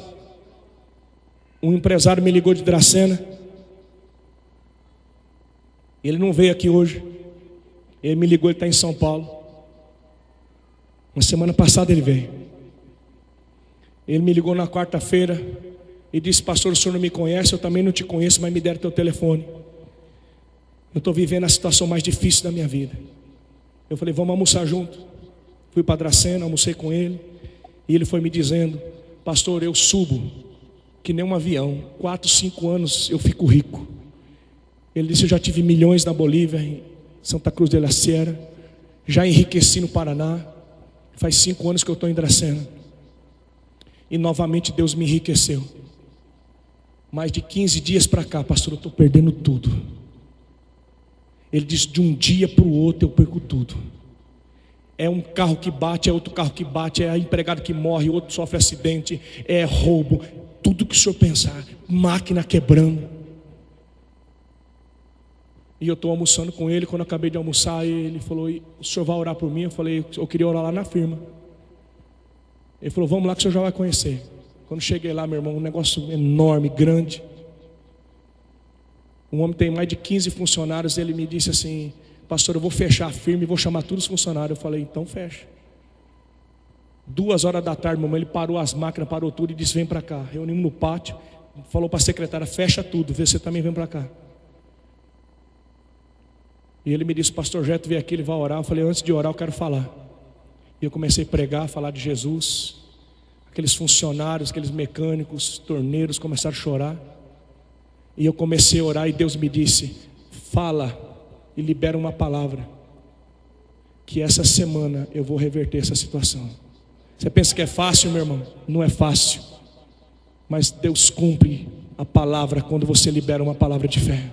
um empresário me ligou de Dracena. Ele não veio aqui hoje. Ele me ligou, ele está em São Paulo. Na semana passada ele veio. Ele me ligou na quarta-feira e disse, pastor, o senhor não me conhece, eu também não te conheço, mas me deram teu telefone. Eu estou vivendo a situação mais difícil da minha vida. Eu falei, vamos almoçar junto. Fui para Dracena, almocei com ele. E ele foi me dizendo, pastor, eu subo que nem um avião, 4, 5 anos eu fico rico. Ele disse, eu já tive milhões na Bolívia, em Santa Cruz de la Sierra, já enriqueci no Paraná. Faz 5 anos que eu estou em Dracena. E novamente Deus me enriqueceu. Mais de 15 dias para cá, pastor, eu estou perdendo tudo. Ele diz, de um dia para o outro eu perco tudo. É um carro que bate, é outro carro que bate, é empregado que morre, outro sofre acidente, é roubo, tudo que o senhor pensar, máquina quebrando. E eu estou almoçando com ele, quando eu acabei de almoçar, ele falou, o senhor vai orar por mim? Eu falei, eu queria orar lá na firma. Ele falou, vamos lá que o senhor já vai conhecer. Quando cheguei lá, meu irmão, um negócio enorme, grande. Um homem tem mais de 15 funcionários. Ele me disse assim, pastor, eu vou fechar a firma e vou chamar todos os funcionários. Eu falei, então fecha. 2 horas da tarde, meu irmão, ele parou as máquinas, parou tudo e disse, vem para cá. Reunimos no pátio, falou para a secretária, fecha tudo, vê se você também vem para cá. E ele me disse, pastor Jetro veio aqui, ele vai orar. Eu falei, antes de orar eu quero falar. E eu comecei a pregar, falar de Jesus. Aqueles funcionários, aqueles mecânicos, torneiros começaram a chorar. E eu comecei a orar e Deus me disse, fala e libera uma palavra, que essa semana eu vou reverter essa situação. Você pensa que é fácil, meu irmão? Não é fácil. Mas Deus cumpre a palavra quando você libera uma palavra de fé.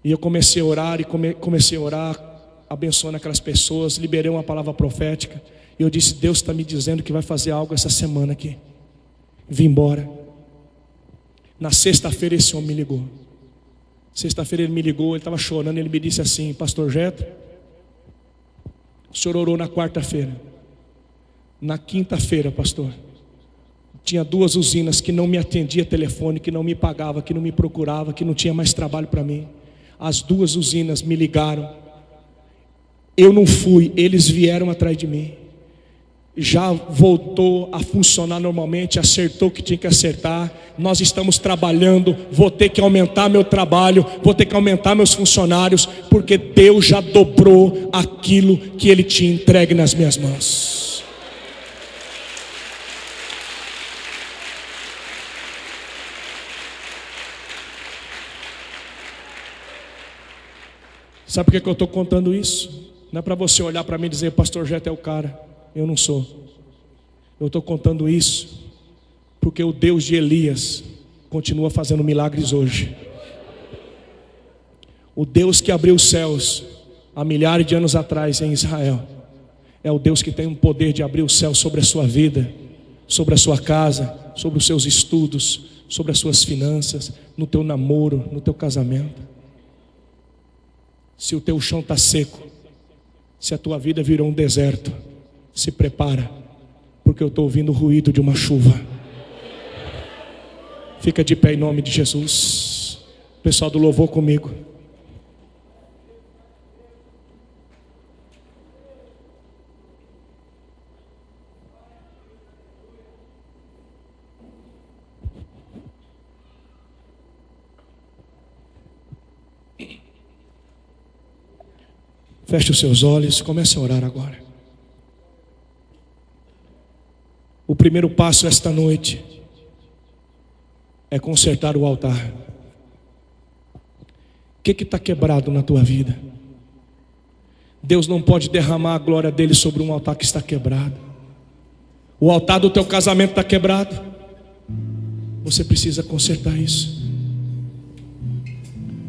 E eu comecei a orar e comecei a orar. abençoando aquelas pessoas, liberei uma palavra profética. E eu disse: Deus está me dizendo que vai fazer algo essa semana aqui. Vim embora. Na sexta-feira esse homem me ligou. Sexta-feira ele me ligou, ele estava chorando, ele me disse assim: Pastor Jetro, o senhor orou na quarta-feira. Na quinta-feira, pastor, tinha 2 usinas que não me atendia telefone, que não me pagava, que não me procurava, que não tinha mais trabalho para mim. As 2 usinas me ligaram. Eu não fui, eles vieram atrás de mim. Já voltou a funcionar normalmente, acertou o que tinha que acertar. Nós estamos trabalhando, vou ter que aumentar meu trabalho, vou ter que aumentar meus funcionários, porque Deus já dobrou aquilo que Ele tinha entregue nas minhas mãos. Sabe por que eu estou contando isso? Não é para você olhar para mim e dizer: Pastor Jetro é o cara. Eu não sou. Eu estou contando isso porque o Deus de Elias continua fazendo milagres hoje. O Deus que abriu os céus há milhares de anos atrás em Israel é o Deus que tem o poder de abrir o céu sobre a sua vida, sobre a sua casa, sobre os seus estudos, sobre as suas finanças, no teu namoro, no teu casamento. Se o teu chão está seco, se a tua vida virou um deserto, se prepara, porque eu estou ouvindo o ruído de uma chuva. Fica de pé em nome de Jesus. Pessoal do louvor comigo. Feche os seus olhos, comece a orar agora. O primeiro passo esta noite é consertar o altar. O que está quebrado na tua vida? Deus não pode derramar a glória dele sobre um altar que está quebrado. O altar do teu casamento está quebrado. Você precisa consertar isso.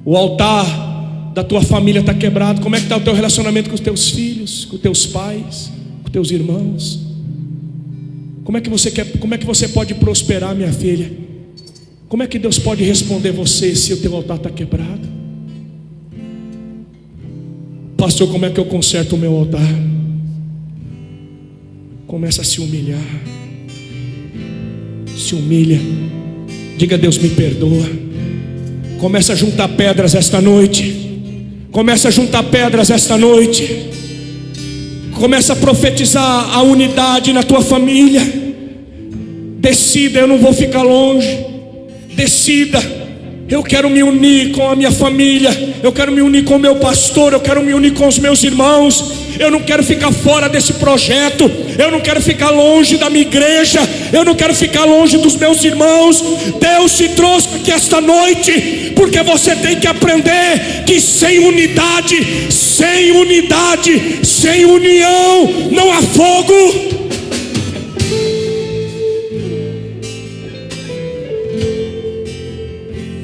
O altar da tua família está quebrado. Como é que está o teu relacionamento com os teus filhos, com os teus pais, com os teus irmãos? Como é que você pode prosperar, minha filha? Como é que Deus pode responder você se o teu altar está quebrado? Pastor, como é que eu conserto o meu altar? Começa a se humilhar. Se humilha. Diga: Deus, me perdoa. Começa a juntar pedras esta noite. Começa a juntar pedras esta noite. Começa a profetizar a unidade na tua família. Decida: eu não vou ficar longe. Decida: eu quero me unir com a minha família. Eu quero me unir com o meu pastor. Eu quero me unir com os meus irmãos. Eu não quero ficar fora desse projeto. Eu não quero ficar longe da minha igreja. Eu não quero ficar longe dos meus irmãos. Deus te trouxe aqui esta noite porque você tem que aprender que sem unidade, sem união, não há fogo.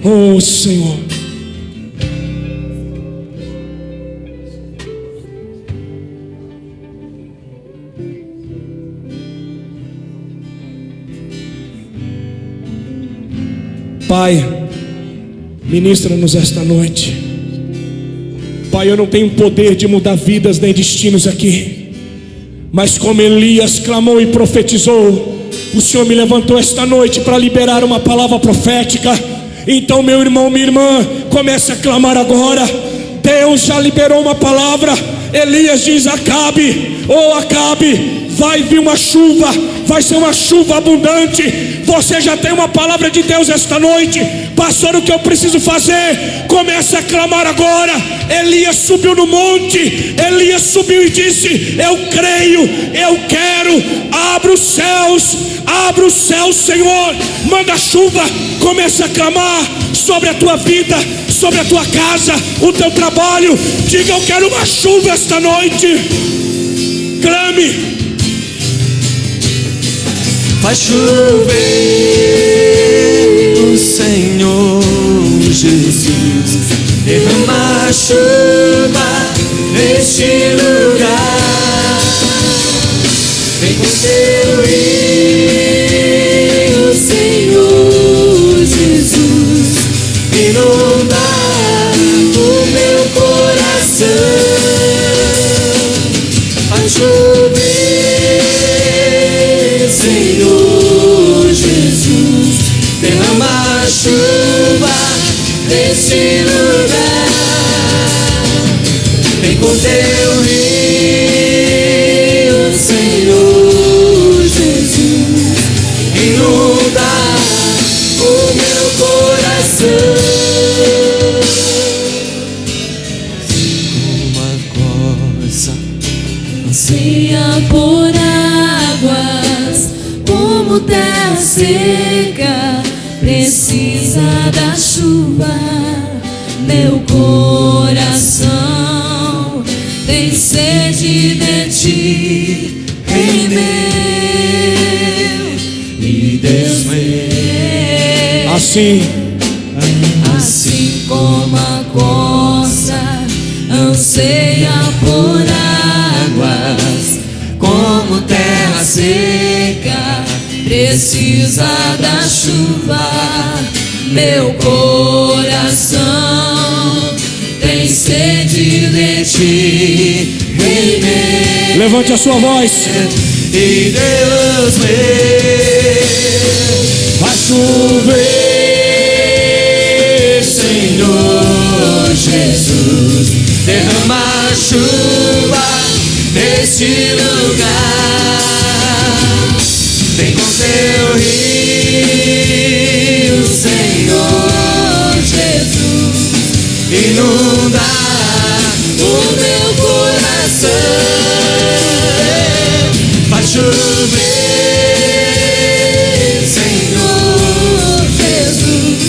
Oh Senhor, Pai, ministra-nos esta noite. Pai, eu não tenho poder de mudar vidas nem destinos aqui, mas como Elias clamou e profetizou, o Senhor me levantou esta noite para liberar uma palavra profética. Então, meu irmão, minha irmã, comece a clamar agora. Deus já liberou uma palavra. Elias diz: Acabe, Acabe, vai vir uma chuva, vai ser uma chuva abundante. Você já tem uma palavra de Deus esta noite. Pastor, o que eu preciso fazer? Comece a clamar agora. Elias subiu no monte. Elias subiu e disse: eu creio, eu quero. Abre os céus, Senhor. Manda chuva. Comece a clamar sobre a tua vida, sobre a tua casa, o teu trabalho. Diga: eu quero uma chuva esta noite. Clame. Faz chover o Senhor Jesus, derrama chuva neste lugar. Vem com teu rio, Senhor Jesus, inundar o meu coração. Faz chover, Senhor Jesus, derrama a chuva neste lugar. Vem com teu rio, Senhor Jesus, inunda o meu coração. Uma coisa anseia por águas, como terra seca precisa da chuva. Meu coração tem sede de ti, Rei meu e Deus meu. Assim como a costa anseia por águas, como terra seca precisa da chuva. Meu coração tem sede de ti, Rei meu. Levante a sua voz. E Deus meu, faz chover, Senhor Jesus, derrama a chuva neste lugar. Vem com teu rio, Senhor Jesus, inunda o meu coração. Faz chover, Senhor Jesus,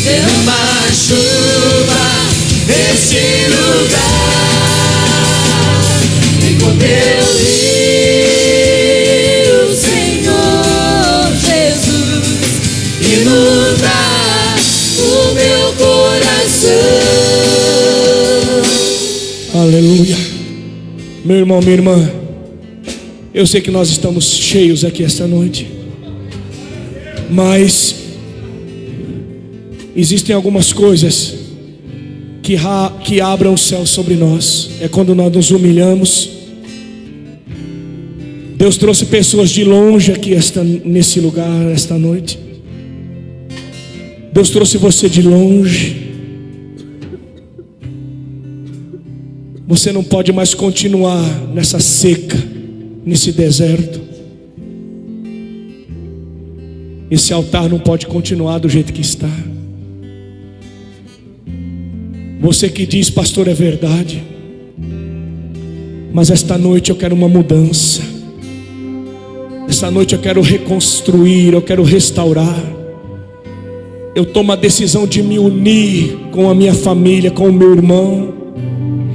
derrama a chuva neste lugar. Vem com teu rio, Senhor Jesus, inunda o meu coração. Aleluia. Meu irmão, minha irmã, eu sei que nós estamos cheios aqui esta noite, mas existem algumas coisas que abram o céu sobre nós. É quando nós nos humilhamos. Deus trouxe pessoas de longe aqui nesse lugar esta noite. Deus trouxe você de longe. Você não pode mais continuar nessa seca, nesse deserto. Esse altar não pode continuar do jeito que está. Você que diz, pastor, é verdade, mas esta noite eu quero uma mudança. Esta noite eu quero reconstruir, eu quero restaurar. Eu tomo a decisão de me unir com a minha família, com o meu irmão.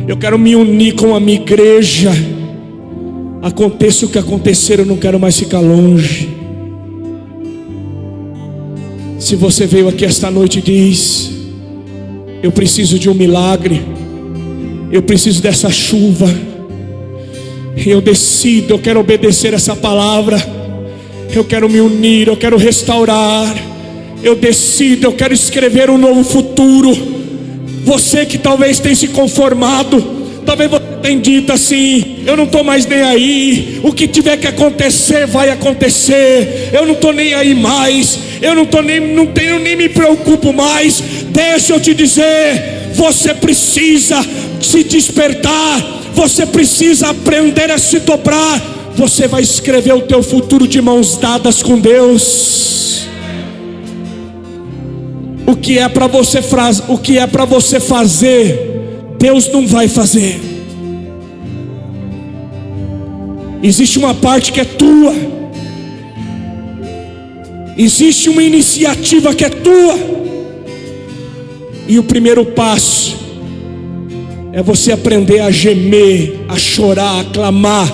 Eu quero me unir com a minha igreja. Aconteça o que acontecer, eu não quero mais ficar longe. Se você veio aqui esta noite e diz, eu preciso de um milagre, eu preciso dessa chuva, eu decido, eu quero obedecer essa palavra, eu quero me unir, eu quero restaurar, eu decido, eu quero escrever um novo futuro. Você que talvez tenha se conformado, talvez você tenha dito assim, eu não estou mais nem aí, o que tiver que acontecer vai acontecer, eu não estou nem aí mais, eu não me preocupo mais. Deixa eu te dizer, você precisa se despertar, você precisa aprender a se dobrar. Você vai escrever o teu futuro de mãos dadas com Deus. O que é para você fazer, Deus não vai fazer. Existe uma parte que é tua, existe uma iniciativa que é tua, e o primeiro passo é você aprender a gemer, a chorar, a clamar,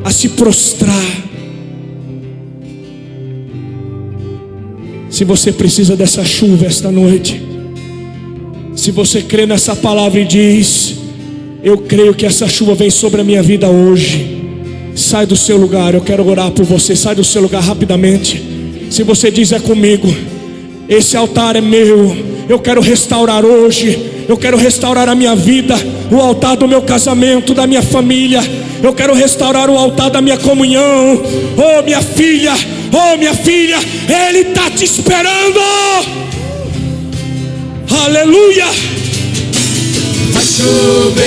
a se prostrar. Se você precisa dessa chuva esta noite, se você crê nessa palavra e diz, Eu creio que essa chuva vem sobre a minha vida hoje. Sai do seu lugar, eu quero orar por você. Sai do seu lugar rapidamente. Se você diz é comigo, esse altar é meu, eu quero restaurar hoje. Eu quero restaurar a minha vida, o altar do meu casamento, da minha família. Eu quero restaurar o altar da minha comunhão. Oh minha filha, Ele está te esperando. Aleluia. Vai chover,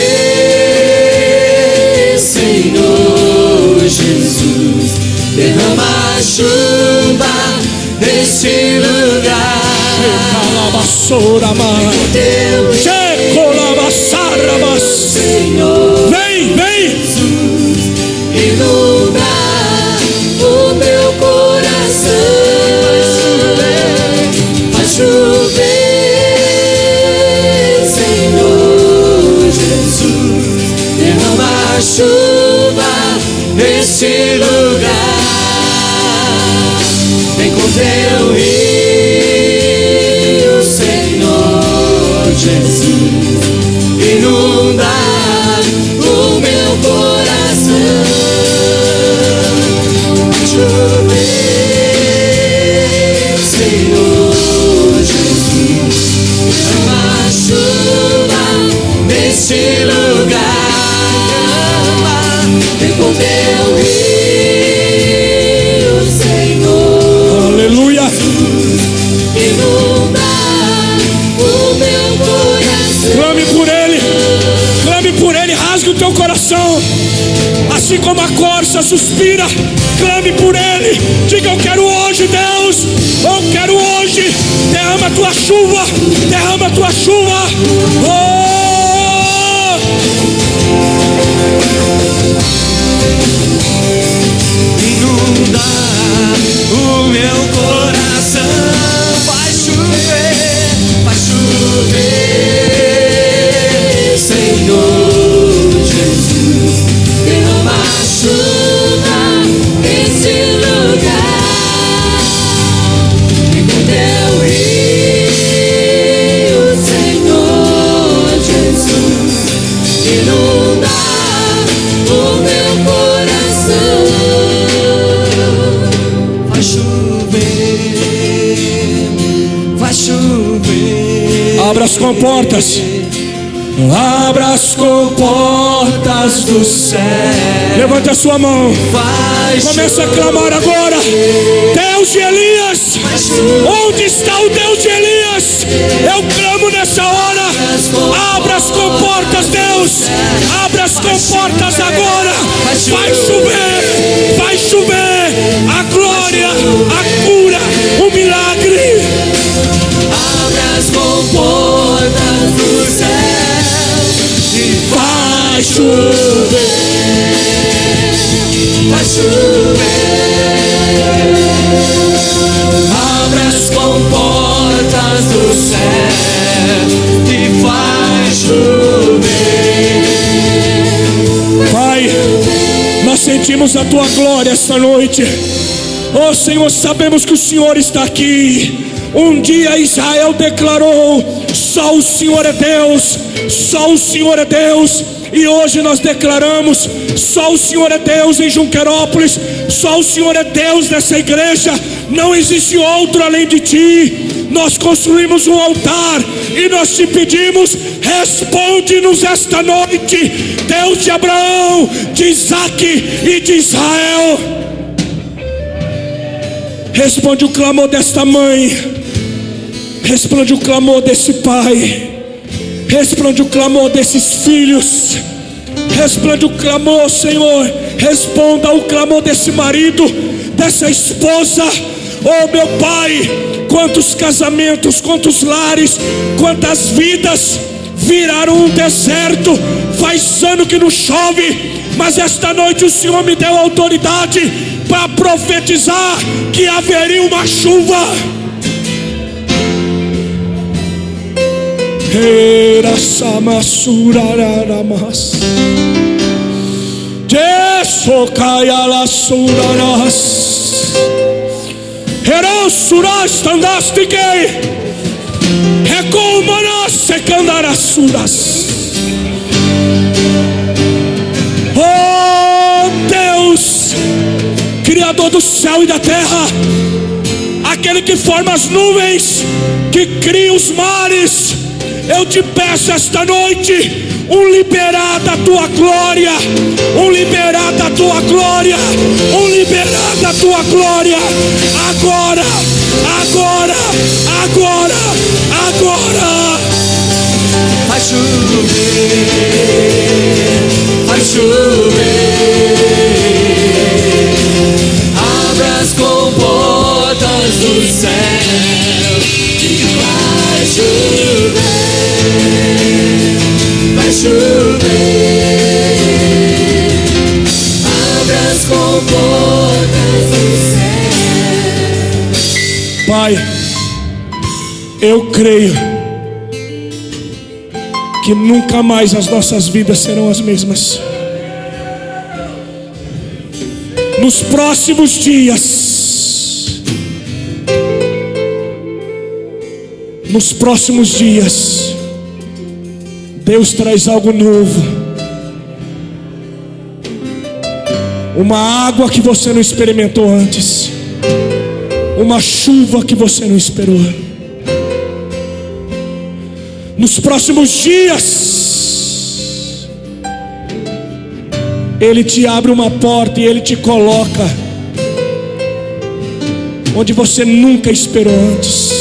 Senhor Jesus, derrama a chuva neste lugar. Senhor, vem, Jesus, inunda o meu coração. Vai chover, Senhor Jesus, derrama a chuva neste lugar. Vem com teu rio, Senhor Jesus, inunda o meu coração. Chover, Senhor Jesus, derrama a chuva neste lugar. Vem com teu rio, Senhor. Aleluia. Inunda o meu coração. Clame por Ele, rasgue o teu coração. Assim como a corça suspira, clame por Ele. Diga: eu quero hoje, Deus, eu quero hoje. Derrama a tua chuva, derrama a tua chuva. Inunda o meu coração. Vai chover, Senhor Jesus, derrama a chuva nesse lugar. Vem com teu rio, Senhor Jesus, inunda o meu coração. Vai chover. Abra as comportas. Abra as comportas do céu. Levante a sua mão. Começa a clamar agora. Deus de Elias, onde está o Deus de Elias? Eu clamo nessa hora. Abra as comportas, Deus. Abra as comportas agora. Vai chover a glória, a cura, o milagre. Abra as comportas do céu e vai chover. Abra as comportas do céu e vai chover. Pai, nós sentimos a tua glória esta noite. Oh Senhor, sabemos que o Senhor está aqui. Um dia Israel declarou: só o Senhor é Deus, só o Senhor é Deus. E hoje nós declaramos: só o Senhor é Deus em Junquerópolis, só o Senhor é Deus nessa igreja, não existe outro além de Ti. Nós construímos um altar e nós te pedimos: responde-nos esta noite, Deus de Abraão, de Isaque e de Israel. Responde o clamor desta mãe, responde o clamor desse pai, responde o clamor desses filhos, responde o clamor, Senhor, responda o clamor desse marido, dessa esposa. Oh meu Pai, quantos casamentos, quantos lares, quantas vidas viraram um deserto. Faz ano que não chove, mas esta noite o Senhor me deu autoridade para profetizar que haveria uma chuva. Criador do céu e da terra, aquele que forma as nuvens, que cria os mares, eu te peço esta noite, um liberar da tua glória, um liberar da tua glória, um liberar da tua glória, agora, agora, agora, agora. Vai chover, vai chover, abra as comportas do céu e vai chover, vai chover, abra as comportas do céu. Pai, eu creio que nunca mais as nossas vidas serão as mesmas. Nos próximos dias, Deus traz algo novo. Uma água que você não experimentou antes, uma chuva que você não esperou. Nos próximos dias, Ele te abre uma porta e Ele te coloca onde você nunca esperou antes.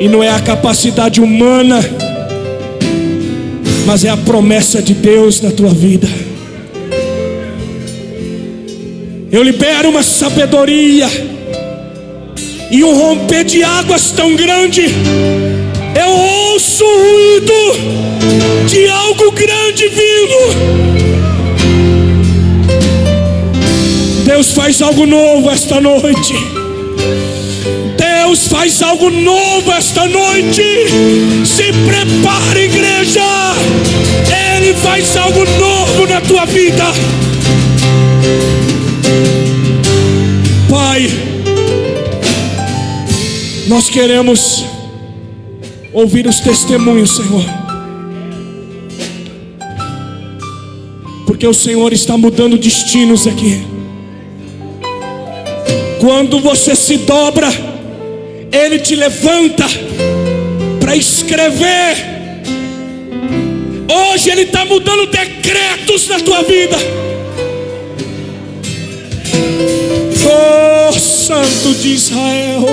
E não é a capacidade humana, mas é a promessa de Deus na tua vida. Eu libero uma sabedoria e um romper de águas tão grande. Eu ouço o ruído de algo grande vindo. Deus faz algo novo esta noite. Deus faz algo novo esta noite. Se prepare, igreja. Ele faz algo novo na tua vida. Pai, nós queremos ouvir os testemunhos, Senhor, porque o Senhor está mudando destinos aqui. Quando você se dobra, Ele te levanta para escrever. Hoje Ele está mudando decretos na tua vida. Oh, Santo de Israel,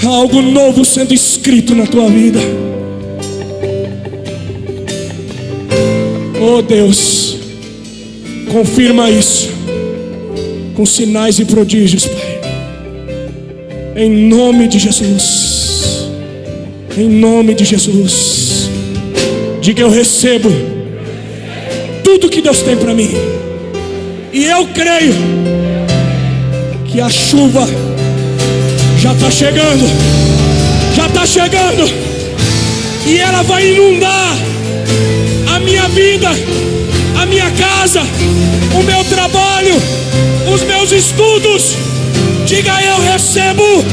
há algo novo sendo escrito na tua vida. Oh Deus, confirma isso com sinais e prodígios, Pai, em nome de Jesus. Em nome de Jesus. Diga: eu recebo tudo que Deus tem para mim, e eu creio que a chuva já está chegando, já está chegando, e ela vai inundar a minha vida, a minha casa, o meu trabalho, os meus estudos. Diga: eu recebo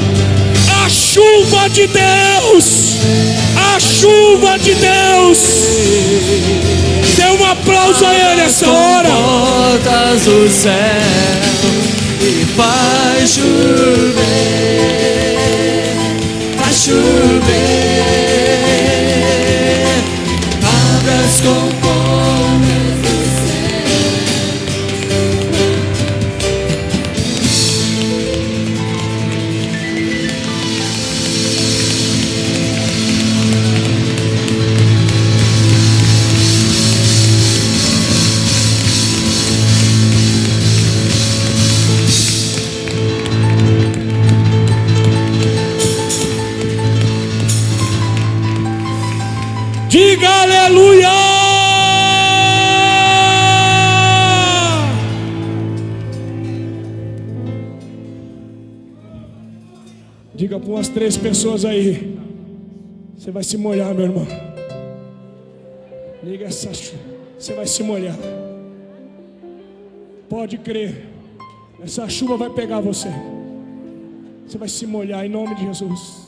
a chuva de Deus, a chuva de Deus. Dê um aplauso a Ele essa hora. Portas do céu e vai chover, vai chover, abra as comportas do Diga aleluia. Diga para umas 3 pessoas aí: você vai se molhar, meu irmão. Liga essa chuva, você vai se molhar. Pode crer, essa chuva vai pegar você. Você vai se molhar em nome de Jesus.